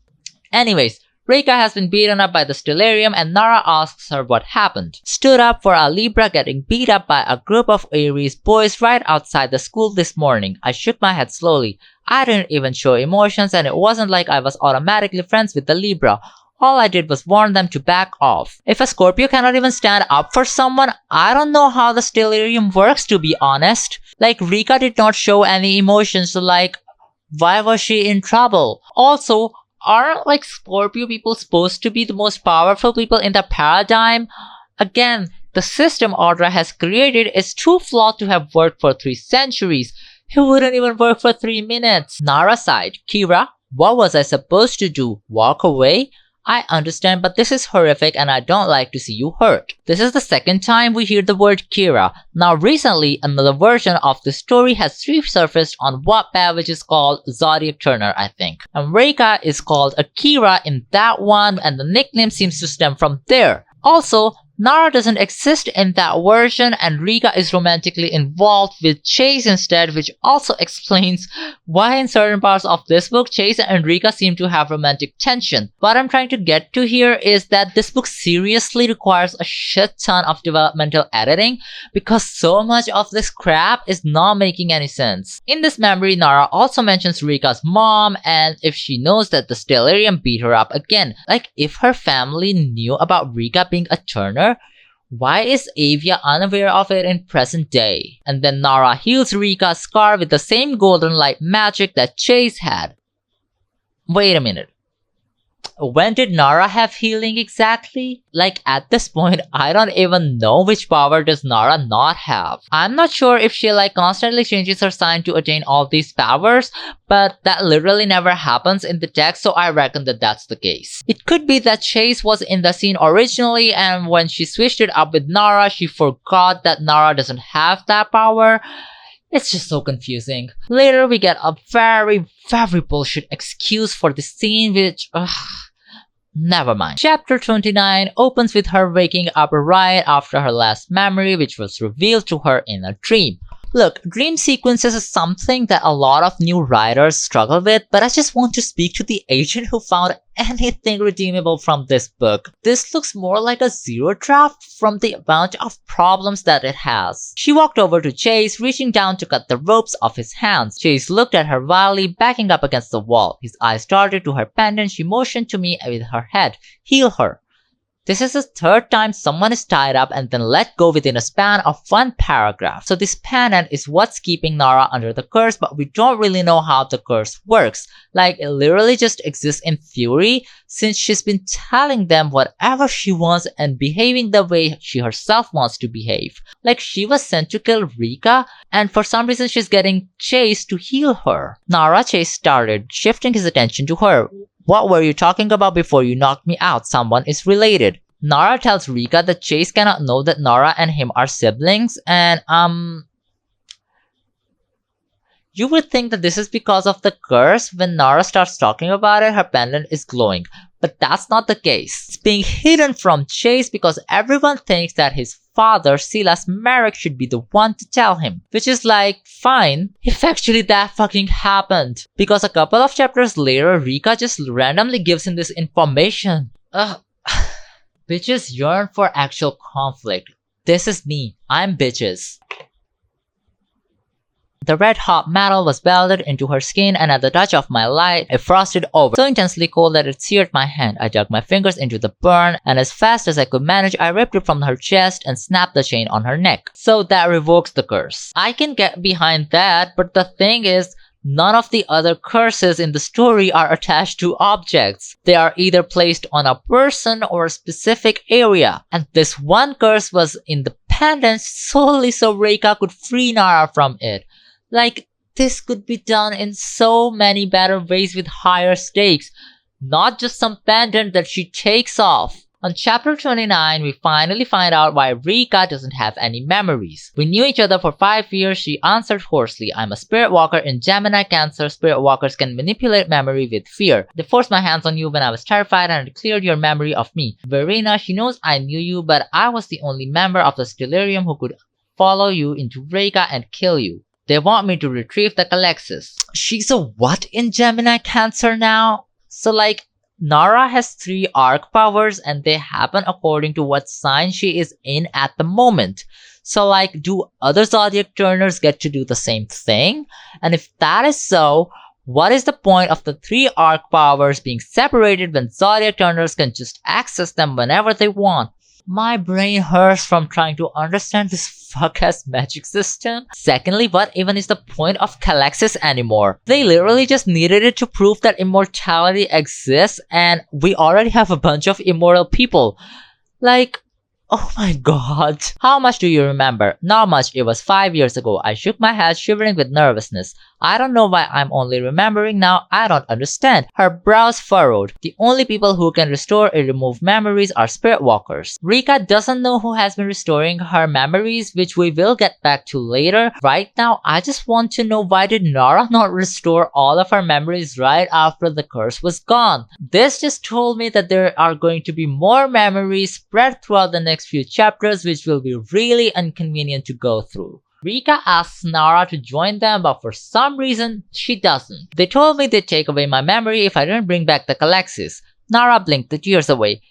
Anyways, Reika has been beaten up by the stellarium and Narah asks her what happened. Stood up for a Libra getting beat up by a group of Aries boys right outside the school this morning. I shook my head slowly. I didn't even show emotions and it wasn't like I was automatically friends with the Libra. All I did was warn them to back off. If a Scorpio cannot even stand up for someone, I don't know how the stellarium works, to be honest. Like, Reika did not show any emotions, so like, why was she in trouble? Also, aren't like Scorpio people supposed to be the most powerful people in the paradigm? Again, the system Audra has created is too flawed to have worked for 3 centuries. It wouldn't even work for 3 minutes. Narah sighed. Kira, what was I supposed to do? Walk away? I understand, but this is horrific and I don't like to see you hurt. This is the second time we hear the word Kira. Now recently, another version of the story has resurfaced on Wattpad, which is called Zodiac Turner, I think. And Rayka is called Akira in that one, and the nickname seems to stem from there. Also, Narah doesn't exist in that version, and Reika is romantically involved with Chase instead, which also explains why in certain parts of this book Chase and Reika seem to have romantic tension. What I'm trying to get to here is that this book seriously requires a shit ton of developmental editing because so much of this crap is not making any sense. In this memory, Narah also mentions Reika's mom and if she knows that the Stellarium beat her up again. Like, if her family knew about Reika being a Turner, why is Avia unaware of it in present day? And then Narah heals Reika's scar with the same golden light magic that Chase had. Wait a minute. When did Narah have healing exactly? Like, at this point, I don't even know which power does Narah not have. I'm not sure if she constantly changes her sign to attain all these powers, but that literally never happens in the text, so I reckon that that's the case. It could be that Chase was in the scene originally and when she switched it up with Narah, she forgot that Narah doesn't have that power. It's just so confusing. Later, we get a very bullshit excuse for the scene, which, never mind. Chapter 29 opens with her waking up right after her last memory, which was revealed to her in a dream. Look, dream sequences is something that a lot of new writers struggle with, but I just want to speak to the agent who found anything redeemable from this book. This looks more like a zero draft from the amount of problems that it has. She walked over to Chase, reaching down to cut the ropes off his hands. Chase looked at her wildly, backing up against the wall. His eyes darted to her pendant. She motioned to me with her head. Heal her. This is the third time someone is tied up and then let go within a span of one paragraph. So this pendant is what's keeping Narah under the curse, but we don't really know how the curse works. Like, it literally just exists in theory since she's been telling them whatever she wants and behaving the way she herself wants to behave. Like, she was sent to kill Reika and for some reason she's getting Chase to heal her. Narah Chase started, shifting his attention to her. What were you talking about before you knocked me out? Someone is related. Narah tells Reika that Chase cannot know that Narah and him are siblings and you would think that this is because of the curse. When Narah starts talking about it, her pendant is glowing. But that's not the case. It's being hidden from Chase because everyone thinks that his father, Silas Merrick, should be the one to tell him. Which is like, fine, if actually that fucking happened. Because a couple of chapters later, Reika just randomly gives him this information. Ugh. Bitches yearn for actual conflict. This is me. I'm bitches. The red-hot metal was welded into her skin and at the touch of my light, it frosted over, so intensely cold that it seared my hand. I dug my fingers into the burn and as fast as I could manage, I ripped it from her chest and snapped the chain on her neck. So that revokes the curse. I can get behind that, but the thing is, none of the other curses in the story are attached to objects. They are either placed on a person or a specific area. And this one curse was in the pendant solely so Reika could free Narah from it. Like, this could be done in so many better ways with higher stakes, not just some pendant that she takes off. On chapter 29, we finally find out why Reika doesn't have any memories. We knew each other for 5 years, she answered hoarsely. I'm a spirit walker in Gemini Cancer. Spirit walkers can manipulate memory with fear. They forced my hands on you when I was terrified and it cleared your memory of me. Verena, she knows I knew you, but I was the only member of the Stellarium who could follow you into Reika and kill you. They want me to retrieve the Calexis. She's a what in Gemini Cancer now? So like, Narah has 3 arc powers and they happen according to what sign she is in at the moment. So like, do other Zodiac Turners get to do the same thing? And if that is so, what is the point of the 3 arc powers being separated when Zodiac Turners can just access them whenever they want? My brain hurts from trying to understand this fuck-ass magic system. Secondly, what even is the point of Calexis anymore? They literally just needed it to prove that immortality exists and we already have a bunch of immortal people. Like, Oh my god. How much do you remember? Not much, it was 5 years ago. I shook my head, shivering with nervousness. I don't know why I'm only remembering now, I don't understand. Her brows furrowed. The only people who can restore irremoved memories are spirit walkers. Rayka doesn't know who has been restoring her memories, which we will get back to later. Right now, I just want to know, why did Narah not restore all of her memories right after the curse was gone? This just told me that there are going to be more memories spread throughout the next few chapters, which will be really inconvenient to go through. Rayka asks Narah to join them, but for some reason, she doesn't. They told me they'd take away my memory if I didn't bring back the Calexis. Narah blinked the tears away.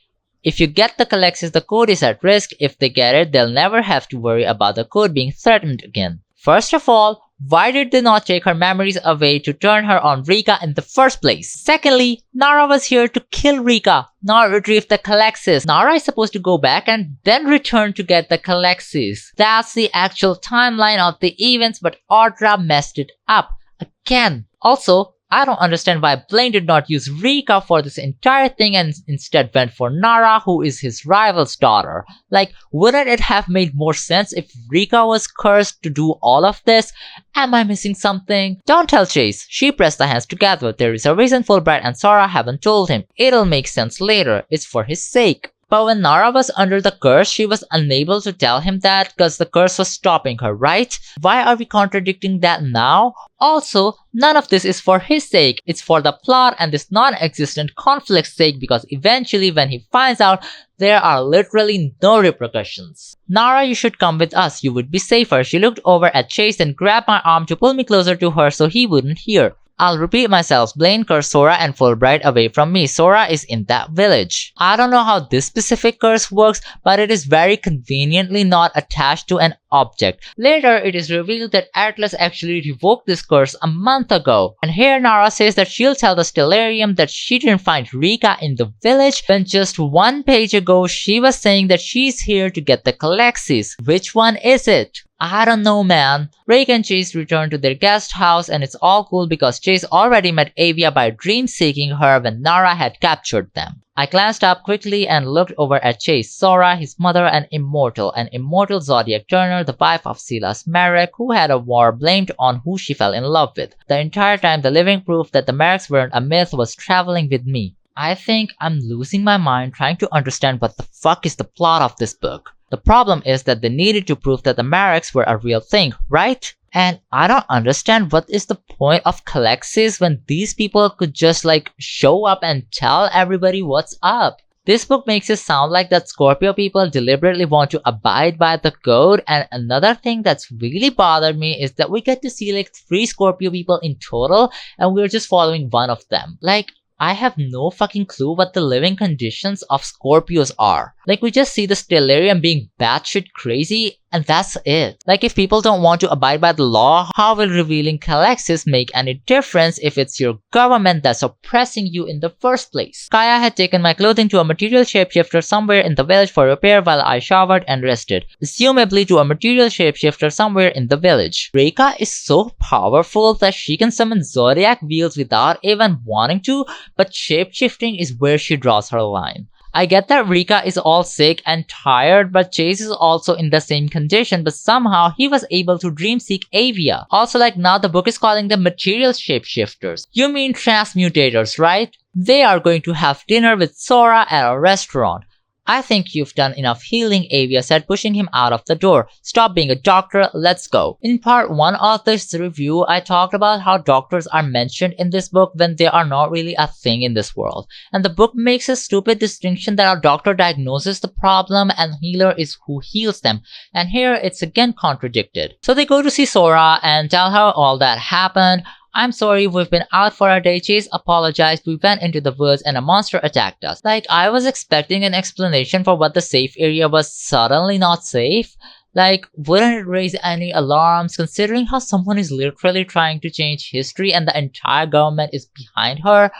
If you get the Calexis, the code is at risk. If they get it, they'll never have to worry about the code being threatened again. First of all, why did they not take her memories away to turn her on Reika in the first place? Secondly, Narah was here to kill Reika, not retrieve the Calexis. Narah is supposed to go back and then return to get the Calexis. That's the actual timeline of the events, but Audra messed it up again. Also, I don't understand why Blaine did not use Reika for this entire thing and instead went for Narah, who is his rival's daughter. Like, wouldn't it have made more sense if Reika was cursed to do all of this? Am I missing something? Don't tell Chase. She pressed the hands together. There is a reason Fulbright and Sora haven't told him. It'll make sense later. It's for his sake. But when Narah was under the curse, she was unable to tell him that because the curse was stopping her, right? Why are we contradicting that now? Also, none of this is for his sake. It's for the plot and this non-existent conflict's sake, because eventually when he finds out, there are literally no repercussions. Narah, you should come with us. You would be safer. She looked over at Chase and grabbed my arm to pull me closer to her so he wouldn't hear. I'll repeat myself. Blaine cursed Sora and Fulbright away from me. Sora is in that village. I don't know how this specific curse works, but it is very conveniently not attached to an object. Later, it is revealed that Atlas actually revoked this curse a month ago. And here Narah says that she'll tell the Stellarium that she didn't find Reika in the village, when just 1 page ago she was saying that she's here to get the Calexis. Which one is it? I don't know, man. Reika and Chase return to their guest house, and it's all cool because Chase already met Avia by dream-seeking her when Narah had captured them. I glanced up quickly and looked over at Chase, Sora, his mother, and Immortal, an immortal Zodiac turner, the wife of Silas Marek, who had a war blamed on who she fell in love with. The entire time, the living proof that the Mareks weren't a myth was traveling with me. I think I'm losing my mind trying to understand what the fuck is the plot of this book. The problem is that they needed to prove that the Mareks were a real thing, right? And I don't understand what is the point of Calexis when these people could just like show up and tell everybody what's up. This book makes it sound like that Scorpio people deliberately want to abide by the code, and another thing that's really bothered me is that we get to see like 3 Scorpio people in total and we're just following one of them. Like, I have no fucking clue what the living conditions of Scorpios are. Like, we just see the Stellarium being batshit crazy, and that's it. Like, if people don't want to abide by the law, how will revealing Calexis make any difference if it's your government that's oppressing you in the first place? Kaia had taken my clothing to a material shapeshifter somewhere in the village for repair while I showered and rested. Assumably to a material shapeshifter somewhere in the village. Reika is so powerful that she can summon Zodiac wheels without even wanting to, but shapeshifting is where she draws her line. I get that Reika is all sick and tired, but Chase is also in the same condition, but somehow he was able to dreamseek Avia. Also, like, now the book is calling them material shapeshifters. You mean transmutators, right? They are going to have dinner with Sora at a restaurant. I think you've done enough healing, Avia said, pushing him out of the door. Stop being a doctor, let's go. In part 1 of this review, I talked about how doctors are mentioned in this book when they are not really a thing in this world. And the book makes a stupid distinction that a doctor diagnoses the problem and healer is who heals them. And here it's again contradicted. So they go to see Sora and tell her all that happened. I'm sorry, we've been out for a day. Chase apologized. We went into the woods and a monster attacked us. Like, I was expecting an explanation for what the safe area was suddenly not safe. Like, wouldn't it raise any alarms considering how someone is literally trying to change history and the entire government is behind her?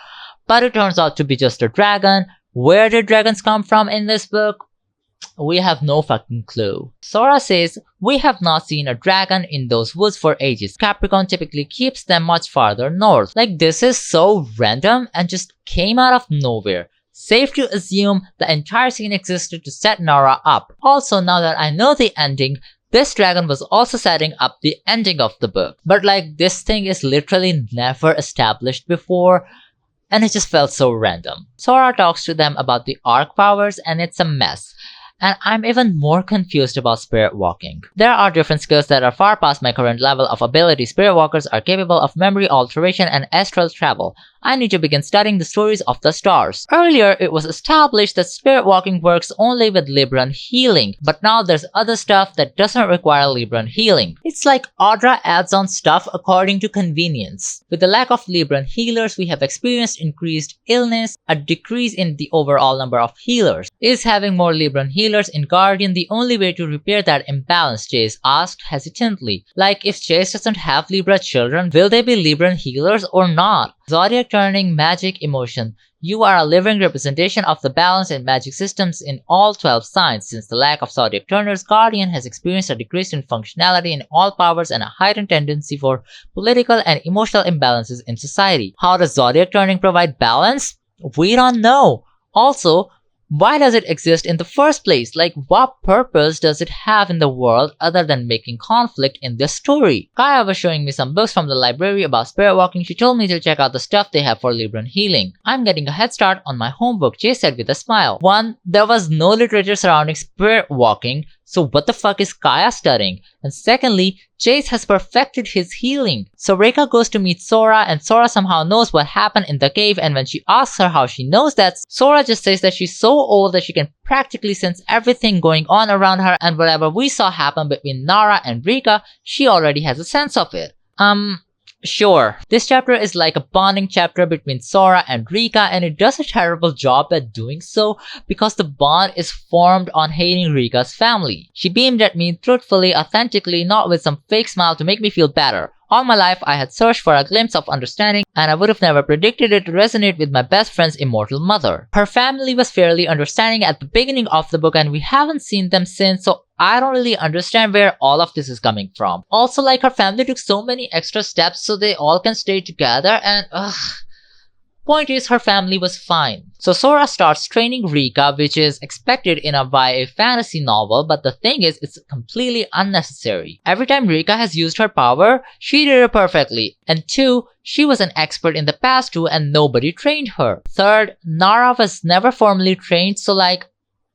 But it turns out to be just a dragon. Where did dragons come from in this book? We have no fucking clue. Sora says, we have not seen a dragon in those woods for ages. Capricorn typically keeps them much farther north. Like, this is so random and just came out of nowhere. Safe to assume the entire scene existed to set Narah up. Also, now that I know the ending, this dragon was also setting up the ending of the book. But like, this thing is literally never established before, and it just felt so random. Sora talks to them about the arc powers and it's a mess. And I'm even more confused about spirit walking. There are different skills that are far past my current level of ability. Spirit walkers are capable of memory alteration and astral travel. I need to begin studying the stories of the stars. Earlier, it was established that spirit walking works only with Libran healing, but now there's other stuff that doesn't require Libran healing. It's like Audra adds on stuff according to convenience. With the lack of Libran healers, we have experienced increased illness, a decrease in the overall number of healers. Is having more Libran healers in Guardian the only way to repair that imbalance? Chase asked hesitantly. Like, if Chase doesn't have Libra children, will they be Libran healers or not? Zodiac turning magic emotion. You are a living representation of the balance in magic systems in all 12 signs. Since the lack of Zodiac turners, Guardian has experienced a decrease in functionality in all powers and a heightened tendency for political and emotional imbalances in society. How does Zodiac turning provide balance? We don't know. Also, why does it exist in the first place? Like, what purpose does it have in the world other than making conflict in this story? Kaia was showing me some books from the library about spirit walking. She told me to check out the stuff they have for Libran healing. I'm getting a head start on my homework, Jay said with a smile. 1. There was no literature surrounding spirit walking, so what the fuck is Kaia studying? And secondly, Chase has perfected his healing. So Rayka goes to meet Sora, and Sora somehow knows what happened in the cave, and when she asks her how she knows that, Sora just says that she's so old that she can practically sense everything going on around her, and whatever we saw happen between Narah and Reika, she already has a sense of it. Sure. This chapter is like a bonding chapter between Sora and Reika, and it does a terrible job at doing so because the bond is formed on hating Reika's family. She beamed at me truthfully, authentically, not with some fake smile to make me feel better. All my life, I had searched for a glimpse of understanding, and I would have never predicted it to resonate with my best friend's immortal mother. Her family was fairly understanding at the beginning of the book, and we haven't seen them since, so I don't really understand where all of this is coming from. Also, like, her family took so many extra steps so they all can stay together, and point is, her family was fine. So Sora starts training Reika, which is expected in a YA fantasy novel, but the thing is, it's completely unnecessary. Every time Reika has used her power, she did it perfectly. And 2, she was an expert in the past too, and nobody trained her. 3rd, Narah was never formally trained, so like,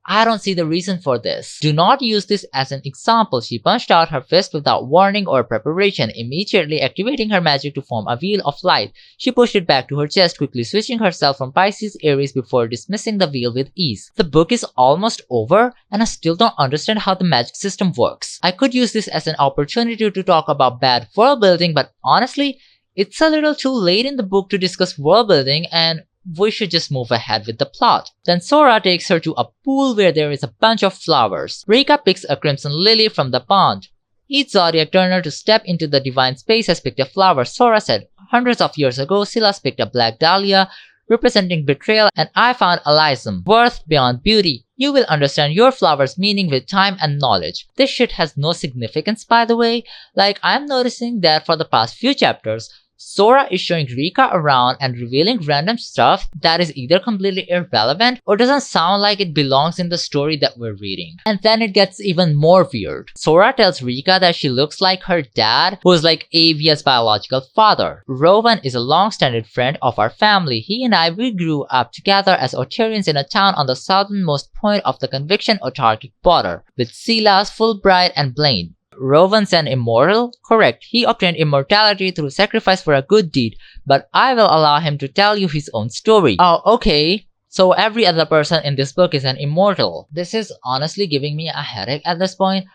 I don't see the reason for this. Do not use this as an example. She punched out her fist without warning or preparation, immediately activating her magic to form a wheel of light. She pushed it back to her chest, quickly switching herself from Pisces Aries before dismissing the wheel with ease. The book is almost over, and I still don't understand how the magic system works. I could use this as an opportunity to talk about bad world building, but honestly, it's a little too late in the book to discuss world building, and we should just move ahead with the plot. Then Sora takes her to a pool where there is a bunch of flowers. Reika picks a crimson lily from the pond. Each Zodiac turner to step into the divine space has picked a flower, Sora said. Hundreds of years ago, Silas picked a black dahlia, representing betrayal, and I found Elysium, worth beyond beauty. You will understand your flower's meaning with time and knowledge. This shit has no significance, by the way. Like, I'm noticing that for the past few chapters, Sora is showing Reika around and revealing random stuff that is either completely irrelevant or doesn't sound like it belongs in the story that we're reading. And then it gets even more weird. Sora tells Reika that she looks like her dad, who is like Avia's biological father. Rowan is a long-standing friend of our family. He and we grew up together as Otarians in a town on the southernmost point of the Conviction autarkic border, with Silas, Fulbright, and Blaine. Rowan's an immortal? Correct, he obtained immortality through sacrifice for a good deed, but I will allow him to tell you his own story. Oh, okay. So every other person in this book is an immortal. This is honestly giving me a headache at this point.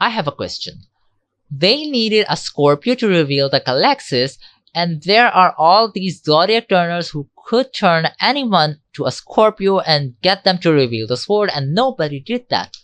I have a question. They needed a Scorpio to reveal the Calexis, and there are all these Zodiac turners who could turn anyone to a Scorpio and get them to reveal the sword, and nobody did that.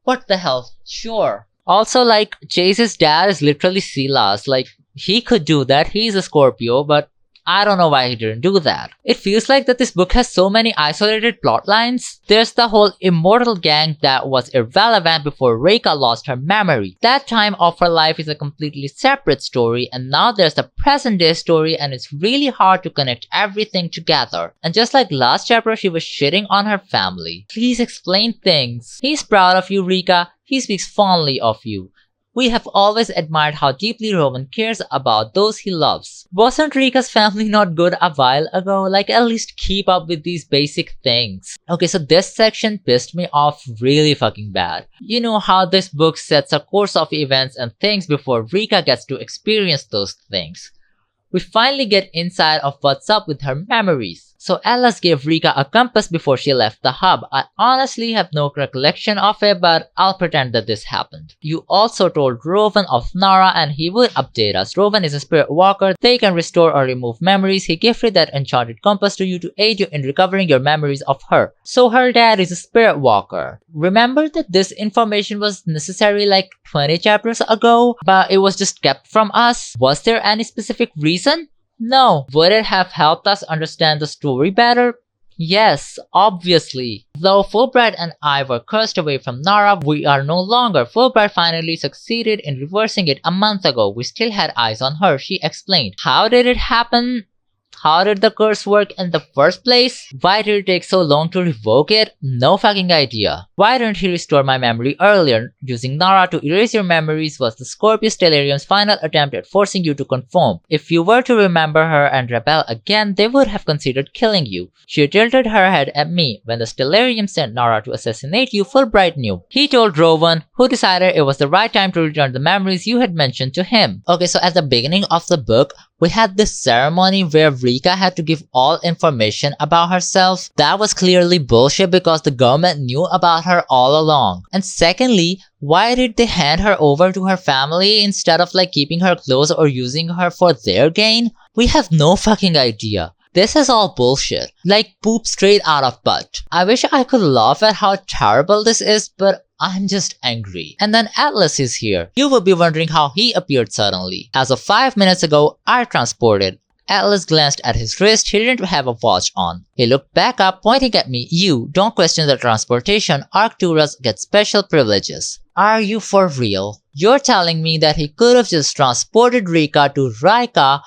What the hell? Sure. Also, like, Chase's dad is literally Silas. Like, he could do that. He's a Scorpio, but I don't know why he didn't do that. It feels like that this book has so many isolated plot lines. There's the whole Immortal gang that was irrelevant before Rayka lost her memory. That time of her life is a completely separate story, and now there's the present day story, and it's really hard to connect everything together. And just like last chapter, she was shitting on her family. Please explain things. He's proud of you, Reika. He speaks fondly of you. We have always admired how deeply Rowan cares about those he loves. Wasn't Rika's family not good a while ago? Like, at least keep up with these basic things. Okay, so this section pissed me off really fucking bad. You know how this book sets a course of events and things before Reika gets to experience those things. We finally get inside of what's up with her memories. So Alice gave Reika a compass before she left the hub. I honestly have no recollection of it, but I'll pretend that this happened. You also told Rowan of Narah and he would update us. Rowan is a spirit walker. They can restore or remove memories. He gifted that enchanted compass to you to aid you in recovering your memories of her. So her dad is a spirit walker. Remember that this information was necessary like 20 chapters ago, but it was just kept from us? Was there any specific reason? No. Would it have helped us understand the story better? Yes, obviously. Though Fulbright and I were cursed away from Narah, we are no longer. Fulbright finally succeeded in reversing it a month ago. We still had eyes on her, she explained. How did it happen? How did the curse work in the first place? Why did it take so long to revoke it? No fucking idea. Why didn't he restore my memory earlier? Using Narah to erase your memories was the Scorpius Stellarium's final attempt at forcing you to conform. If you were to remember her and rebel again, they would have considered killing you. She tilted her head at me. When the Stellarium sent Narah to assassinate you, Fulbright knew. He told Rowan, who decided it was the right time to return the memories you had mentioned to him. Okay, so at the beginning of the book, we had this ceremony where Reika had to give all information about herself. That was clearly bullshit because the government knew about her all along. And secondly, why did they hand her over to her family instead of like keeping her close or using her for their gain? We have no fucking idea. This is all bullshit. Like poop straight out of butt. I wish I could laugh at how terrible this is, but I'm just angry. And then Atlas is here. You will be wondering how he appeared suddenly. As of 5 minutes ago, I transported. Atlas glanced at his wrist. He didn't have a watch on. He looked back up, pointing at me. You, don't question the transportation. Arcturus gets special privileges. Are you for real? You're telling me that he could have just transported Reika to Rayka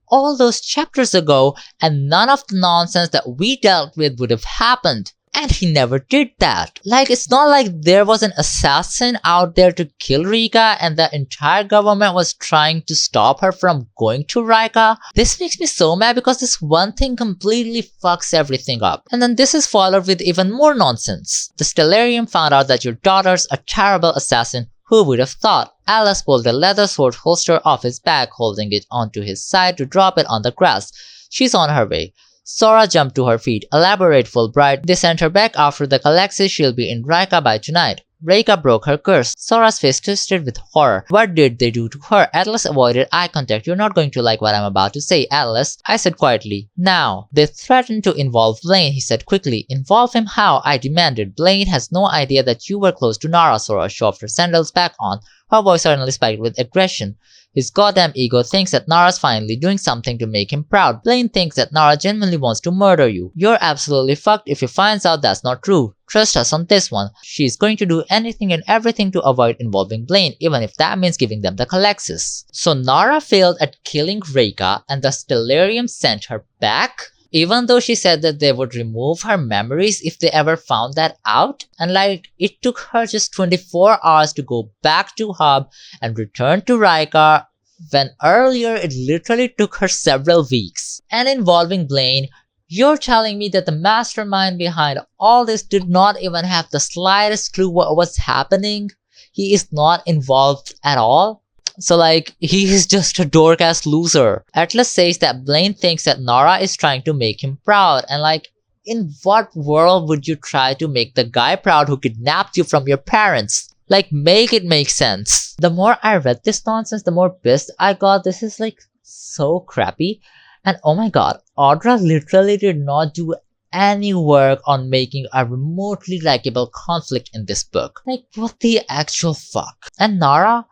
all those chapters ago and none of the nonsense that we dealt with would have happened. And he never did that. Like, it's not like there was an assassin out there to kill Reika and the entire government was trying to stop her from going to Reika. This makes me so mad because this one thing completely fucks everything up. And then this is followed with even more nonsense. The Stellarium found out that your daughter's a terrible assassin. Who would have thought? Alice pulled the leather sword holster off his back, holding it onto his side to drop it on the grass. She's on her way. Sora jumped to her feet. Elaborate, Fulbright. They sent her back after the Galaxy. She'll be in Reika by tonight. Reika broke her curse. Sora's face twisted with horror. What did they do to her? Atlas avoided eye contact. You're not going to like what I'm about to say, Atlas. I said quietly. Now. They threatened to involve Blaine, he said quickly. Involve him how? I demanded. Blaine has no idea that you were close to Narah. Sora shoved her sandals back on. Her voice suddenly spiked with aggression. His goddamn ego thinks that Narah's finally doing something to make him proud. Blaine thinks that Narah genuinely wants to murder you. You're absolutely fucked if he finds out that's not true. Trust us on this one. She's going to do anything and everything to avoid involving Blaine, even if that means giving them the Galaxis. So Narah failed at killing Reika and the Stellarium sent her back? Even though she said that they would remove her memories if they ever found that out. And like, it took her just 24 hours to go back to Hub and return to Reika, when earlier it literally took her several weeks. And involving Blaine, you're telling me that the mastermind behind all this did not even have the slightest clue what was happening? He is not involved at all? So like, he is just a dork-ass loser. Atlas says that Blaine thinks that Narah is trying to make him proud, and like, in what world would you try to make the guy proud who kidnapped you from your parents? Like, make it make sense. The more I read this nonsense, the more pissed I got. This is like, so crappy. And oh my god, Audra literally did not do any work on making a remotely likable conflict in this book. Like, what the actual fuck? And Narah?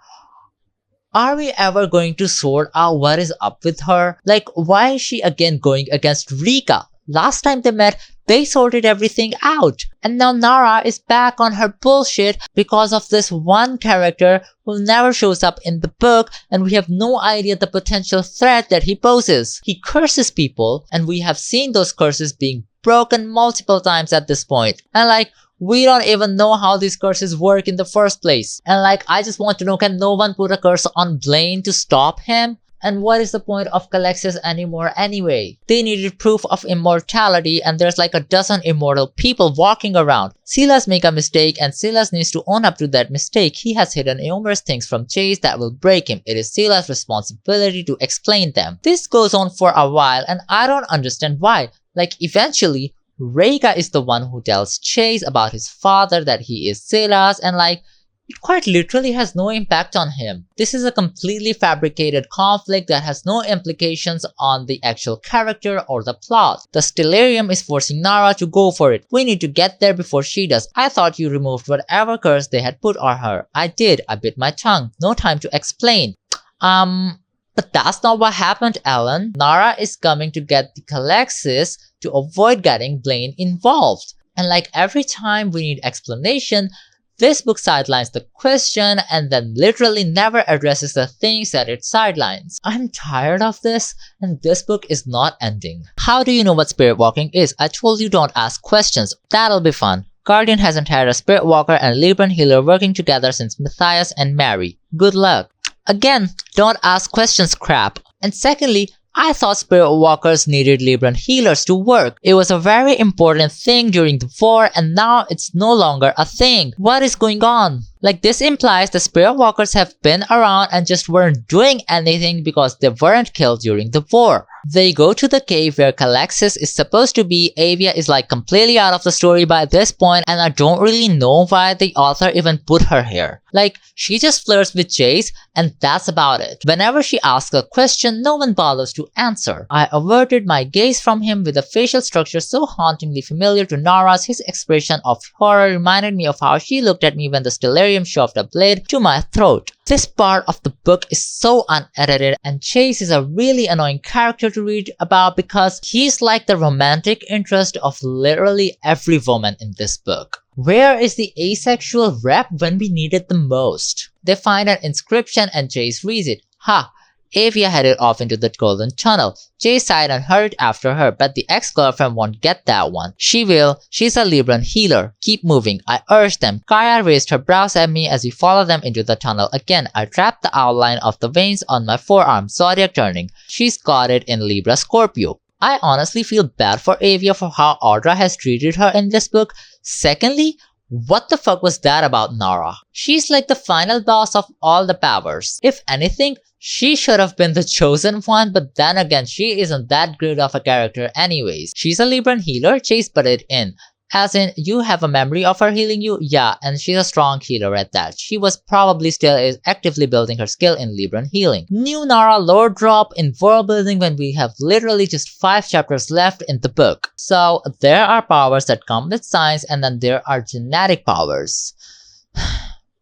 Are we ever going to sort out what is up with her? Like, why is she again going against Reika? Last time they met, they sorted everything out. And now Narah is back on her bullshit because of this one character who never shows up in the book, and we have no idea the potential threat that he poses. He curses people, and we have seen those curses being broken multiple times at this point. And like, we don't even know how these curses work in the first place. And like, I just want to know, can no one put a curse on Blaine to stop him? And what is the point of Calexis anymore anyway? They needed proof of immortality, and there's like a dozen immortal people walking around. Silas make a mistake, and Silas needs to own up to that mistake. He has hidden numerous things from Chase that will break him. It is Silas' responsibility to explain them. This goes on for a while, and I don't understand why. Like, eventually, Rayka is the one who tells Chase about his father, that he is Silas, and like, it quite literally has no impact on him. This is a completely fabricated conflict that has no implications on the actual character or the plot. The Stellarium is forcing Narah to go for it. We need to get there before she does. I thought you removed whatever curse they had put on her. I did. I bit my tongue. No time to explain. But that's not what happened, Ellen. Narah is coming to get the Calexis to avoid getting Blaine involved. And like every time we need explanation, this book sidelines the question and then literally never addresses the things that it sidelines. I'm tired of this, and this book is not ending. How do you know what spirit walking is? I told you don't ask questions. That'll be fun. Guardian hasn't had a spirit walker and Libran healer working together since Matthias and Mary. Good luck. Again, don't ask questions crap. And secondly, I thought spirit walkers needed Libran healers to work. It was a very important thing during the war, and now it's no longer a thing. What is going on? Like, this implies the spirit walkers have been around and just weren't doing anything because they weren't killed during the war. They go to the cave where Calexis is supposed to be. Avia is like completely out of the story by this point, and I don't really know why the author even put her here. Like, she just flirts with Chase, and that's about it. Whenever she asks a question, no one bothers to answer. I averted my gaze from him with a facial structure so hauntingly familiar to Narah's. His expression of horror reminded me of how she looked at me when the Stellarium shoved a blade to my throat. This part of the book is so unedited, and Chase is a really annoying character to read about because he's like the romantic interest of literally every woman in this book. Where is the asexual rep when we need it the most? They find an inscription and Chase reads it. Ha! Avia headed off into the golden tunnel. Chase sighed and hurried after her, but the ex-girlfriend won't get that one. She will. She's a Libran healer. Keep moving, I urged them. Kaia raised her brows at me as we followed them into the tunnel again. I trapped the outline of the veins on my forearm, Zodiac turning. She's got it in Libra Scorpio. I honestly feel bad for Avia for how Audra has treated her in this book. Secondly, what the fuck was that about Narah? She's like the final boss of all the powers. If anything, she should have been the chosen one, but then again, she isn't that great of a character anyways. She's a Libran healer, Chase put it in. As in, you have a memory of her healing you? Yeah, and she's a strong healer at that. She was probably still is actively building her skill in Libran healing. New Narah lore drop in world building when we have literally just 5 chapters left in the book. So, there are powers that come with science, and then there are genetic powers.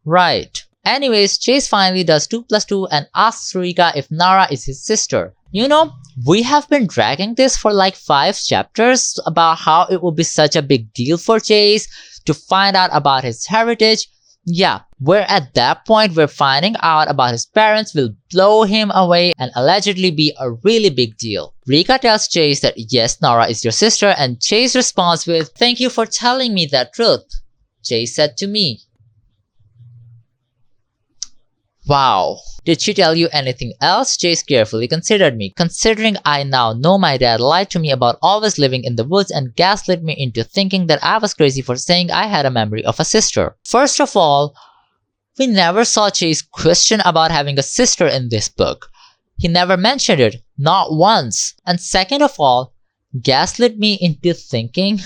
Right. Anyways, Chase finally does 2 + 2 and asks Reika if Narah is his sister. You know, we have been dragging this for like 5 chapters about how it will be such a big deal for Chase to find out about his heritage. Yeah, we're at that point where finding out about his parents will blow him away and allegedly be a really big deal. Reika tells Chase that yes, Narah is your sister, and Chase responds with, "Thank you for telling me that truth," Chase said to me. Wow. Did she tell you anything else? Chase carefully considered me. Considering I now know my dad lied to me about always living in the woods and gaslit me into thinking that I was crazy for saying I had a memory of a sister. First of all, we never saw Chase question about having a sister in this book. He never mentioned it, not once. And second of all, gaslit me into thinking...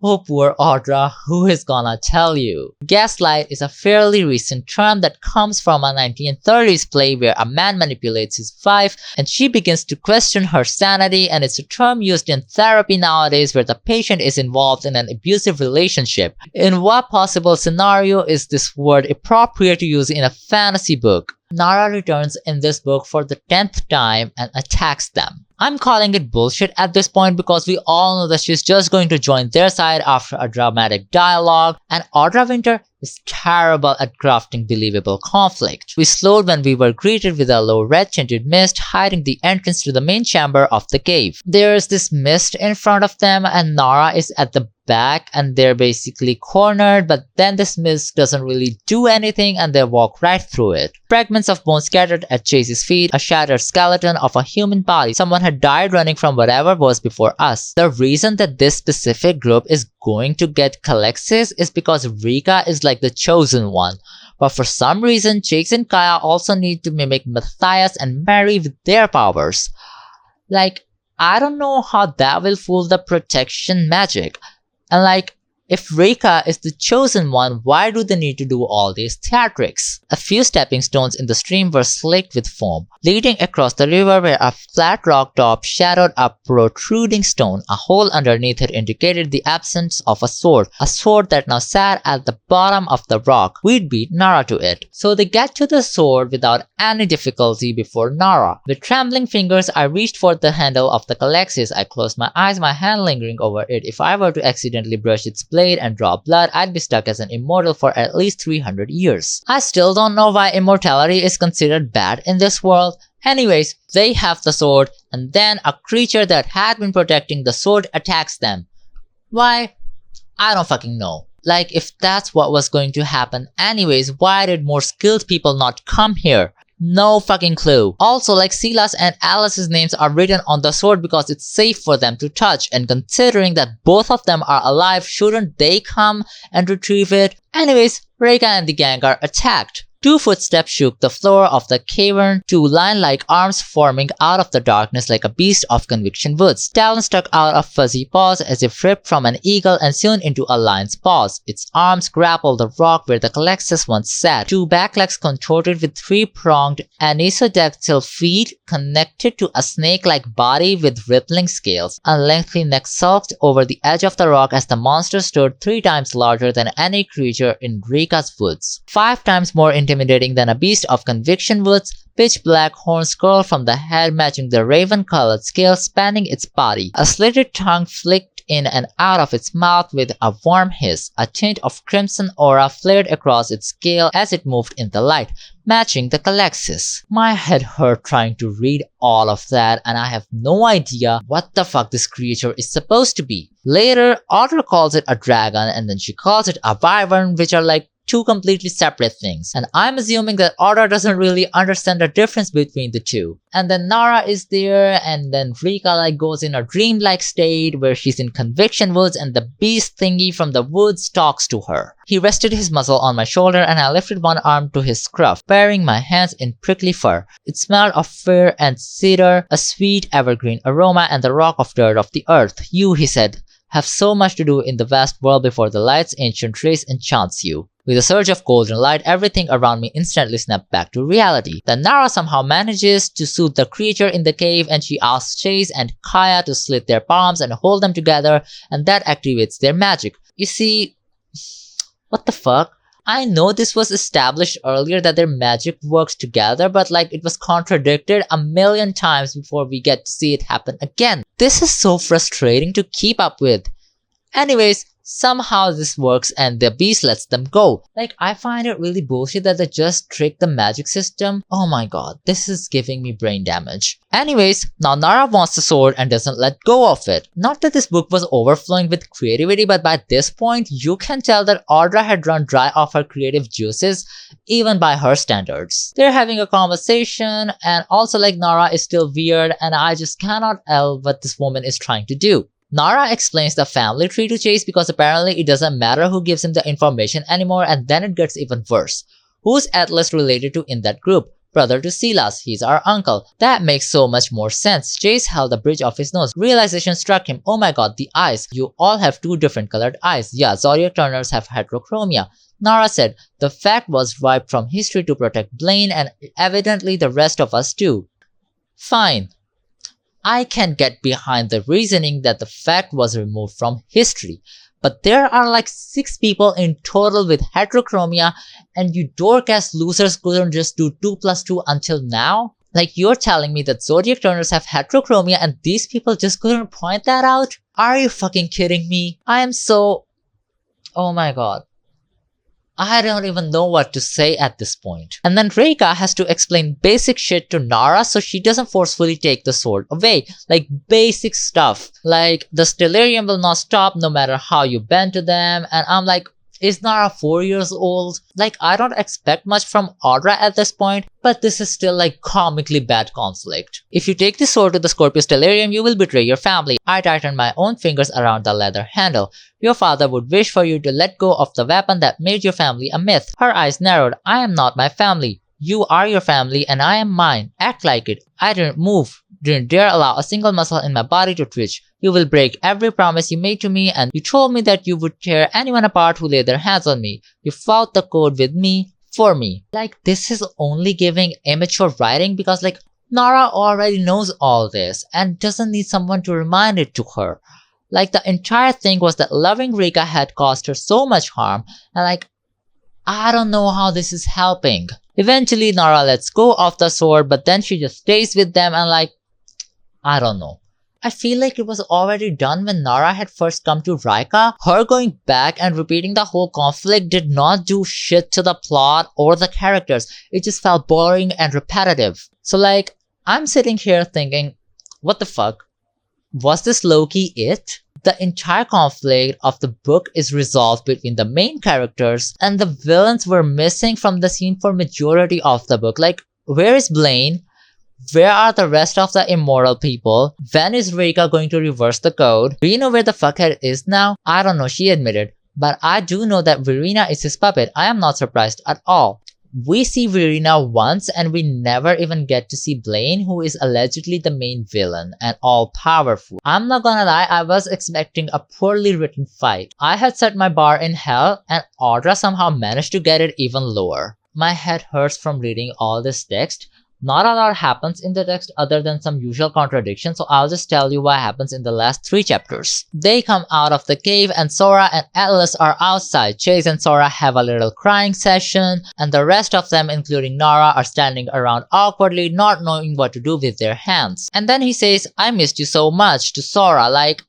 Oh, poor Audra, who is gonna tell you? Gaslight is a fairly recent term that comes from a 1930s play where a man manipulates his wife and she begins to question her sanity, and it's a term used in therapy nowadays where the patient is involved in an abusive relationship. In what possible scenario is this word appropriate to use in a fantasy book? Narah returns in this book for the 10th time and attacks them. I'm calling it bullshit at this point because we all know that she's just going to join their side after a dramatic dialogue, and Audra Winter is terrible at crafting believable conflict. We slowed when we were greeted with a low red tinted mist hiding the entrance to the main chamber of the cave. There is this mist in front of them and Narah is at the back and they're basically cornered, but then this mist doesn't really do anything and they walk right through it. Fragments of bone scattered at Chase's feet, a shattered skeleton of a human body. Someone had died running from whatever was before us. The reason that this specific group is going to get Calexis is because Reika is like the chosen one. But for some reason, Chase and Kaia also need to mimic Matthias and Mary with their powers. Like, I don't know how that will fool the protection magic. And like, if Rayka is the chosen one, why do they need to do all these theatrics? A few stepping stones in the stream were slicked with foam, leading across the river where a flat rock top shadowed a protruding stone. A hole underneath it indicated the absence of a sword that now sat at the bottom of the rock. We'd beat Narah to it. So they get to the sword without any difficulty before Narah. With trembling fingers, I reached for the handle of the Calexis. I closed my eyes, my hand lingering over it. If I were to accidentally brush its blade and draw blood, I'd be stuck as an immortal for at least 300 years. I still don't know why immortality is considered bad in this world. Anyways, they have the sword, and then a creature that had been protecting the sword attacks them. Why? I don't fucking know. Like, if that's what was going to happen anyways, why did more skilled people not come here? No fucking clue. Also, like, Silas and Alice's names are written on the sword because it's safe for them to touch, and considering that both of them are alive, shouldn't they come and retrieve it? Anyways, Reika and the gang are attacked. 2 footsteps shook the floor of the cavern, 2 lion-like arms forming out of the darkness like a beast of Conviction Woods. Talons stuck out of fuzzy paws as if ripped from an eagle and sewn into a lion's paws. Its arms grappled the rock where the Calexis once sat. 2 back legs contorted with 3-pronged anisodactyl feet connected to a snake-like body with rippling scales. A lengthy neck sulked over the edge of the rock as the monster stood 3 times larger than any creature in Rayka's woods. 5 times more intimidating than a beast of Conviction Woods. Pitch black horns curled from the head matching the raven-colored scales spanning its body. A slitted tongue flicked in and out of its mouth with a warm hiss. A tint of crimson aura flared across its scale as it moved in the light, matching the Calexis. My head hurt trying to read all of that, and I have no idea what the fuck this creature is supposed to be. Later, Audra calls it a dragon, and then she calls it a wyvern, which are like 2 completely separate things, and I'm assuming that Audra doesn't really understand the difference between the 2. And then Narah is there, and then Reika like goes in a dreamlike state where she's in Conviction Woods and the beast thingy from the woods talks to her. He rested his muzzle on my shoulder and I lifted one arm to his scruff, burying my hands in prickly fur. It smelled of fir and cedar, a sweet evergreen aroma, and the rock of dirt of the earth. You, he said, have so much to do in the vast world before the light's ancient race enchants you. With a surge of golden light, everything around me instantly snapped back to reality. Then Narah somehow manages to soothe the creature in the cave and she asks Chase and Kaia to slit their palms and hold them together, and that activates their magic. You see, what the fuck? I know this was established earlier that their magic works together, but like it was contradicted a million times before we get to see it happen again. This is so frustrating to keep up with. Anyways, somehow this works and the beast lets them go. Like, I find it really bullshit that they just tricked the magic system. Oh my god, this is giving me brain damage. Anyways, now Narah wants the sword and doesn't let go of it. Not that this book was overflowing with creativity, but by this point, you can tell that Audra had run dry of her creative juices, even by her standards. They're having a conversation, and also like Narah is still weird, and I just cannot tell what this woman is trying to do. Narah explains the family tree to Chase because apparently it doesn't matter who gives him the information anymore, and then it gets even worse. Who's at least related to in that group? brother to Silas. He's our uncle. That makes so much more sense. Chase held the bridge of his nose. Realization struck him. Oh my god, the eyes. You all have two different colored eyes. Yeah, Zodiac turners have heterochromia. Narah said, the fact was wiped from history to protect Blaine and evidently the rest of us too. Fine. I can get behind the reasoning that the fact was removed from history. But there are like 6 people in total with heterochromia and you dork-ass losers couldn't just do 2 plus 2 until now? Like you're telling me that Zodiac turners have heterochromia and these people just couldn't point that out? Are you fucking kidding me? I am so... Oh my god. I don't even know what to say at this point. And then Rayka has to explain basic shit to Narah so she doesn't forcefully take the sword away. Like basic stuff. Like the stellarium will not stop no matter how you bend to them. And I'm like, is Narah 4 years old? Like I don't expect much from Audra at this point, but this is still like comically bad conflict. If you take the sword to the Scorpius stellarium, you will betray your family. I tightened my own fingers around the leather handle. Your father would wish for you to let go of the weapon that made your family a myth. Her eyes narrowed. I am not my family. You are your family and I am mine. Act like it. I didn't move. Didn't dare allow a single muscle in my body to twitch. You will break every promise you made to me and you told me that you would tear anyone apart who laid their hands on me. You fought the code with me, for me. Like this is only giving immature writing because like Narah already knows all this and doesn't need someone to remind it to her. Like the entire thing was that loving Reika had caused her so much harm and like I don't know how this is helping. Eventually Narah lets go of the sword but then she just stays with them and like I don't know. I feel like it was already done when Narah had first come to Reika. Her going back and repeating the whole conflict did not do shit to the plot or the characters. It just felt boring and repetitive. So like, I'm sitting here thinking, what the fuck? Was this low-key it? The entire conflict of the book is resolved between the main characters and the villains were missing from the scene for majority of the book. Like, where is Blaine? Where are the rest of the immortal people? When is Reika going to reverse the code? Do you know where the fuckhead is now? I don't know, she admitted. But I do know that Verena is his puppet. I am not surprised at all. We see Verena once and we never even get to see Blaine, who is allegedly the main villain and all-powerful. I'm not gonna lie, I was expecting a poorly written fight. I had set my bar in hell and Audra somehow managed to get it even lower. My head hurts from reading all this text. Not a lot happens in the text other than some usual contradictions, so I'll just tell you what happens in the last 3 chapters. They come out of the cave and Sora and Atlas are outside. Chase and Sora have a little crying session and the rest of them, including Narah, are standing around awkwardly not knowing what to do with their hands. And then he says, I missed you so much to Sora. Like,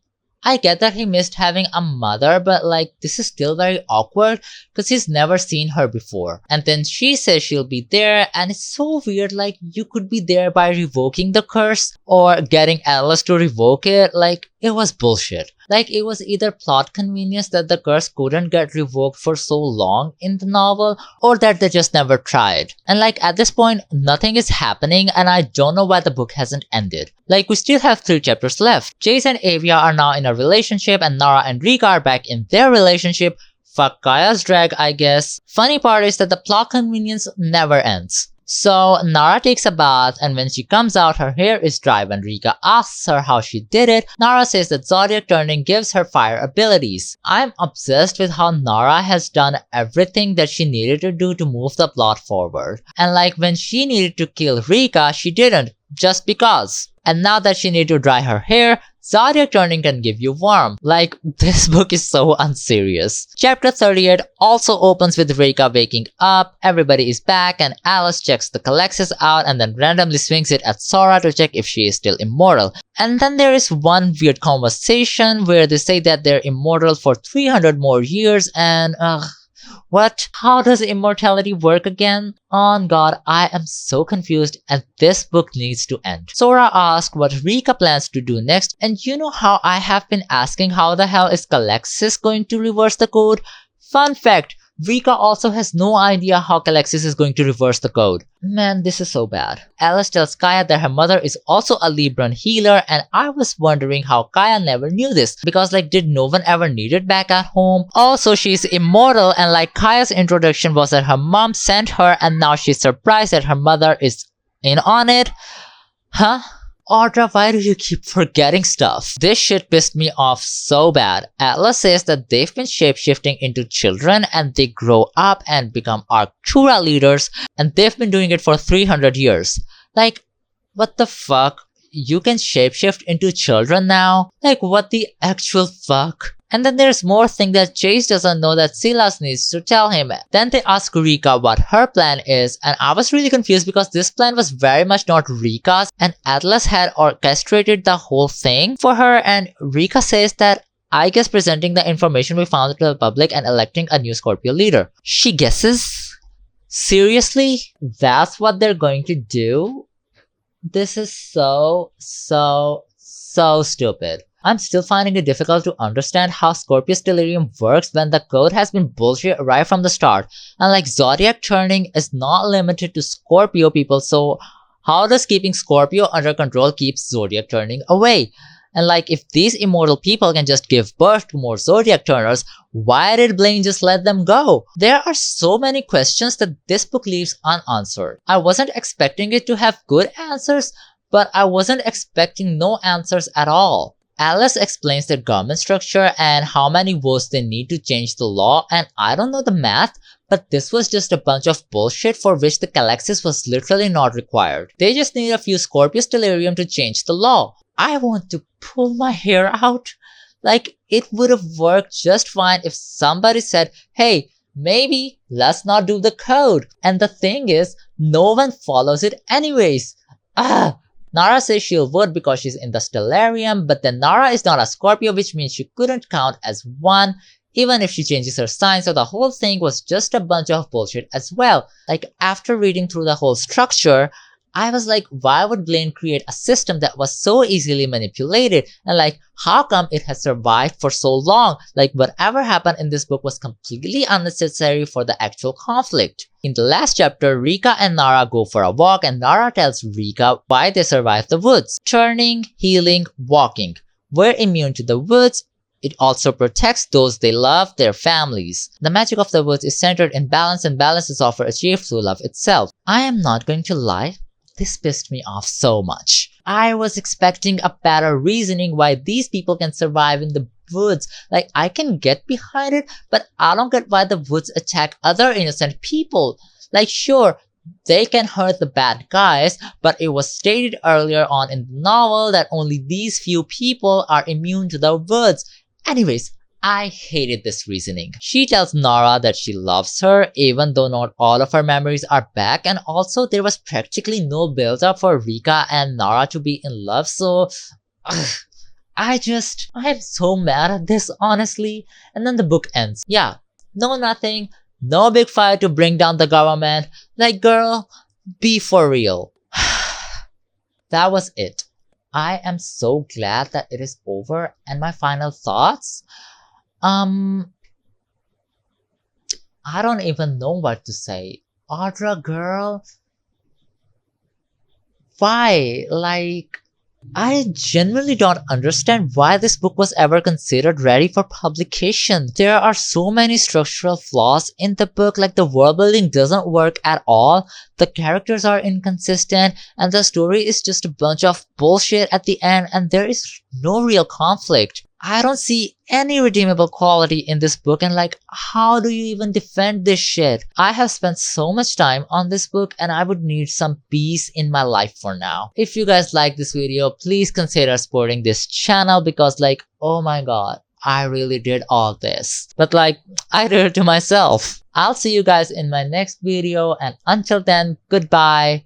I get that he missed having a mother, but like this is still very awkward because he's never seen her before. And then she says she'll be there and it's so weird, like you could be there by revoking the curse or getting Atlas to revoke it. Like it was bullshit. Like it was either plot convenience that the curse couldn't get revoked for so long in the novel or that they just never tried. And like at this point nothing is happening and I don't know why the book hasn't ended. Like we still have 3 chapters left. Chase and Avia are now in a relationship and Narah and Reika are back in their relationship. Fuck Kaia's drag, I guess. Funny part is that the plot convenience never ends. So Narah takes a bath and when she comes out her hair is dry. When Reika asks her how she did it, Narah says that Zodiac turning gives her fire abilities. I'm obsessed with how Narah has done everything that she needed to do to move the plot forward. And like when she needed to kill Reika, she didn't, just because. And now that she needed to dry her hair, Zodiac turning can give you warmth. Like, this book is so unserious. Chapter 38 also opens with Reika waking up, everybody is back and Alice checks the Calexis out and then randomly swings it at Sora to check if she is still immortal. And then there is one weird conversation where they say that they're immortal for 300 more years and what? How does immortality work again? On God, I am so confused and this book needs to end. Sora asks what Reika plans to do next and you know how I have been asking how the hell is Calexis going to reverse the code? Fun fact, Rika also has no idea how Calexis is going to reverse the code. Man, this is so bad. Alice tells Kaia that her mother is also a Libran healer, and I was wondering how Kaia never knew this because did no one ever need it back at home? Also, she's immortal, and Kaia's introduction was that her mom sent her and now she's surprised that her mother is in on it. Huh? Audra, why do you keep forgetting stuff? This shit pissed me off so bad. Atlas says that they've been shapeshifting into children and they grow up and become Arctura leaders, and they've been doing it for 300 years. What the fuck? You can shapeshift into children now? What the actual fuck? And then there's more thing that Chase doesn't know that Silas needs to tell him. Then they ask Rika what her plan is, and I was really confused because this plan was very much not Rika's, and Atlas had orchestrated the whole thing for her, and Rika says that I guess presenting the information we found to the public and electing a new Scorpio leader. She guesses? Seriously? That's what they're going to do? This is so stupid. I'm still finding it difficult to understand how Scorpius delirium works when the code has been bullshit right from the start. And Zodiac turning is not limited to Scorpio people, so how does keeping Scorpio under control keep Zodiac turning away? And if these immortal people can just give birth to more Zodiac turners, why did Blaine just let them go? There are so many questions that this book leaves unanswered. I wasn't expecting it to have good answers, but I wasn't expecting no answers at all. Alice explains their government structure and how many votes they need to change the law, and I don't know the math, but this was just a bunch of bullshit for which the Calexis was literally not required. They just need a few Scorpius delirium to change the law. I want to pull my hair out. It would have worked just fine if somebody said, hey, maybe let's not do the code. And the thing is, no one follows it anyways. Narah says she would because she's in the Stellarium, but then Narah is not a Scorpio, which means she couldn't count as one, even if she changes her sign, so the whole thing was just a bunch of bullshit as well. After reading through the whole structure, I was why would Blaine create a system that was so easily manipulated? And how come it has survived for so long? Whatever happened in this book was completely unnecessary for the actual conflict. In the last chapter, Rika and Narah go for a walk, and Narah tells Rika why they survived the woods. Turning, healing, walking. We're immune to the woods. It also protects those they love, their families. The magic of the woods is centered in balance, and balance is often achieved through love itself. I am not going to lie. This pissed me off so much. I was expecting a better reasoning why these people can survive in the woods. I can get behind it, but I don't get why the woods attack other innocent people. Sure, they can hurt the bad guys, but it was stated earlier on in the novel that only these few people are immune to the woods. Anyways, I hated this reasoning. She tells Narah that she loves her even though not all of her memories are back, and also there was practically no build up for Rika and Narah to be in love, so I am so mad at this, honestly. And then the book ends. Yeah, no nothing, no big fight to bring down the government. Girl, be for real. That was it. I am so glad that it is over. And my final thoughts? I don't even know what to say. Audra, girl, why? I genuinely don't understand why this book was ever considered ready for publication. There are so many structural flaws in the book, the world building doesn't work at all, the characters are inconsistent, and the story is just a bunch of bullshit at the end, and there is no real conflict. I don't see any redeemable quality in this book, and how do you even defend this shit? I have spent so much time on this book and I would need some peace in my life for now. If you guys like this video, please consider supporting this channel because oh my god, I really did all this. But I did it to myself. I'll see you guys in my next video, and until then, goodbye.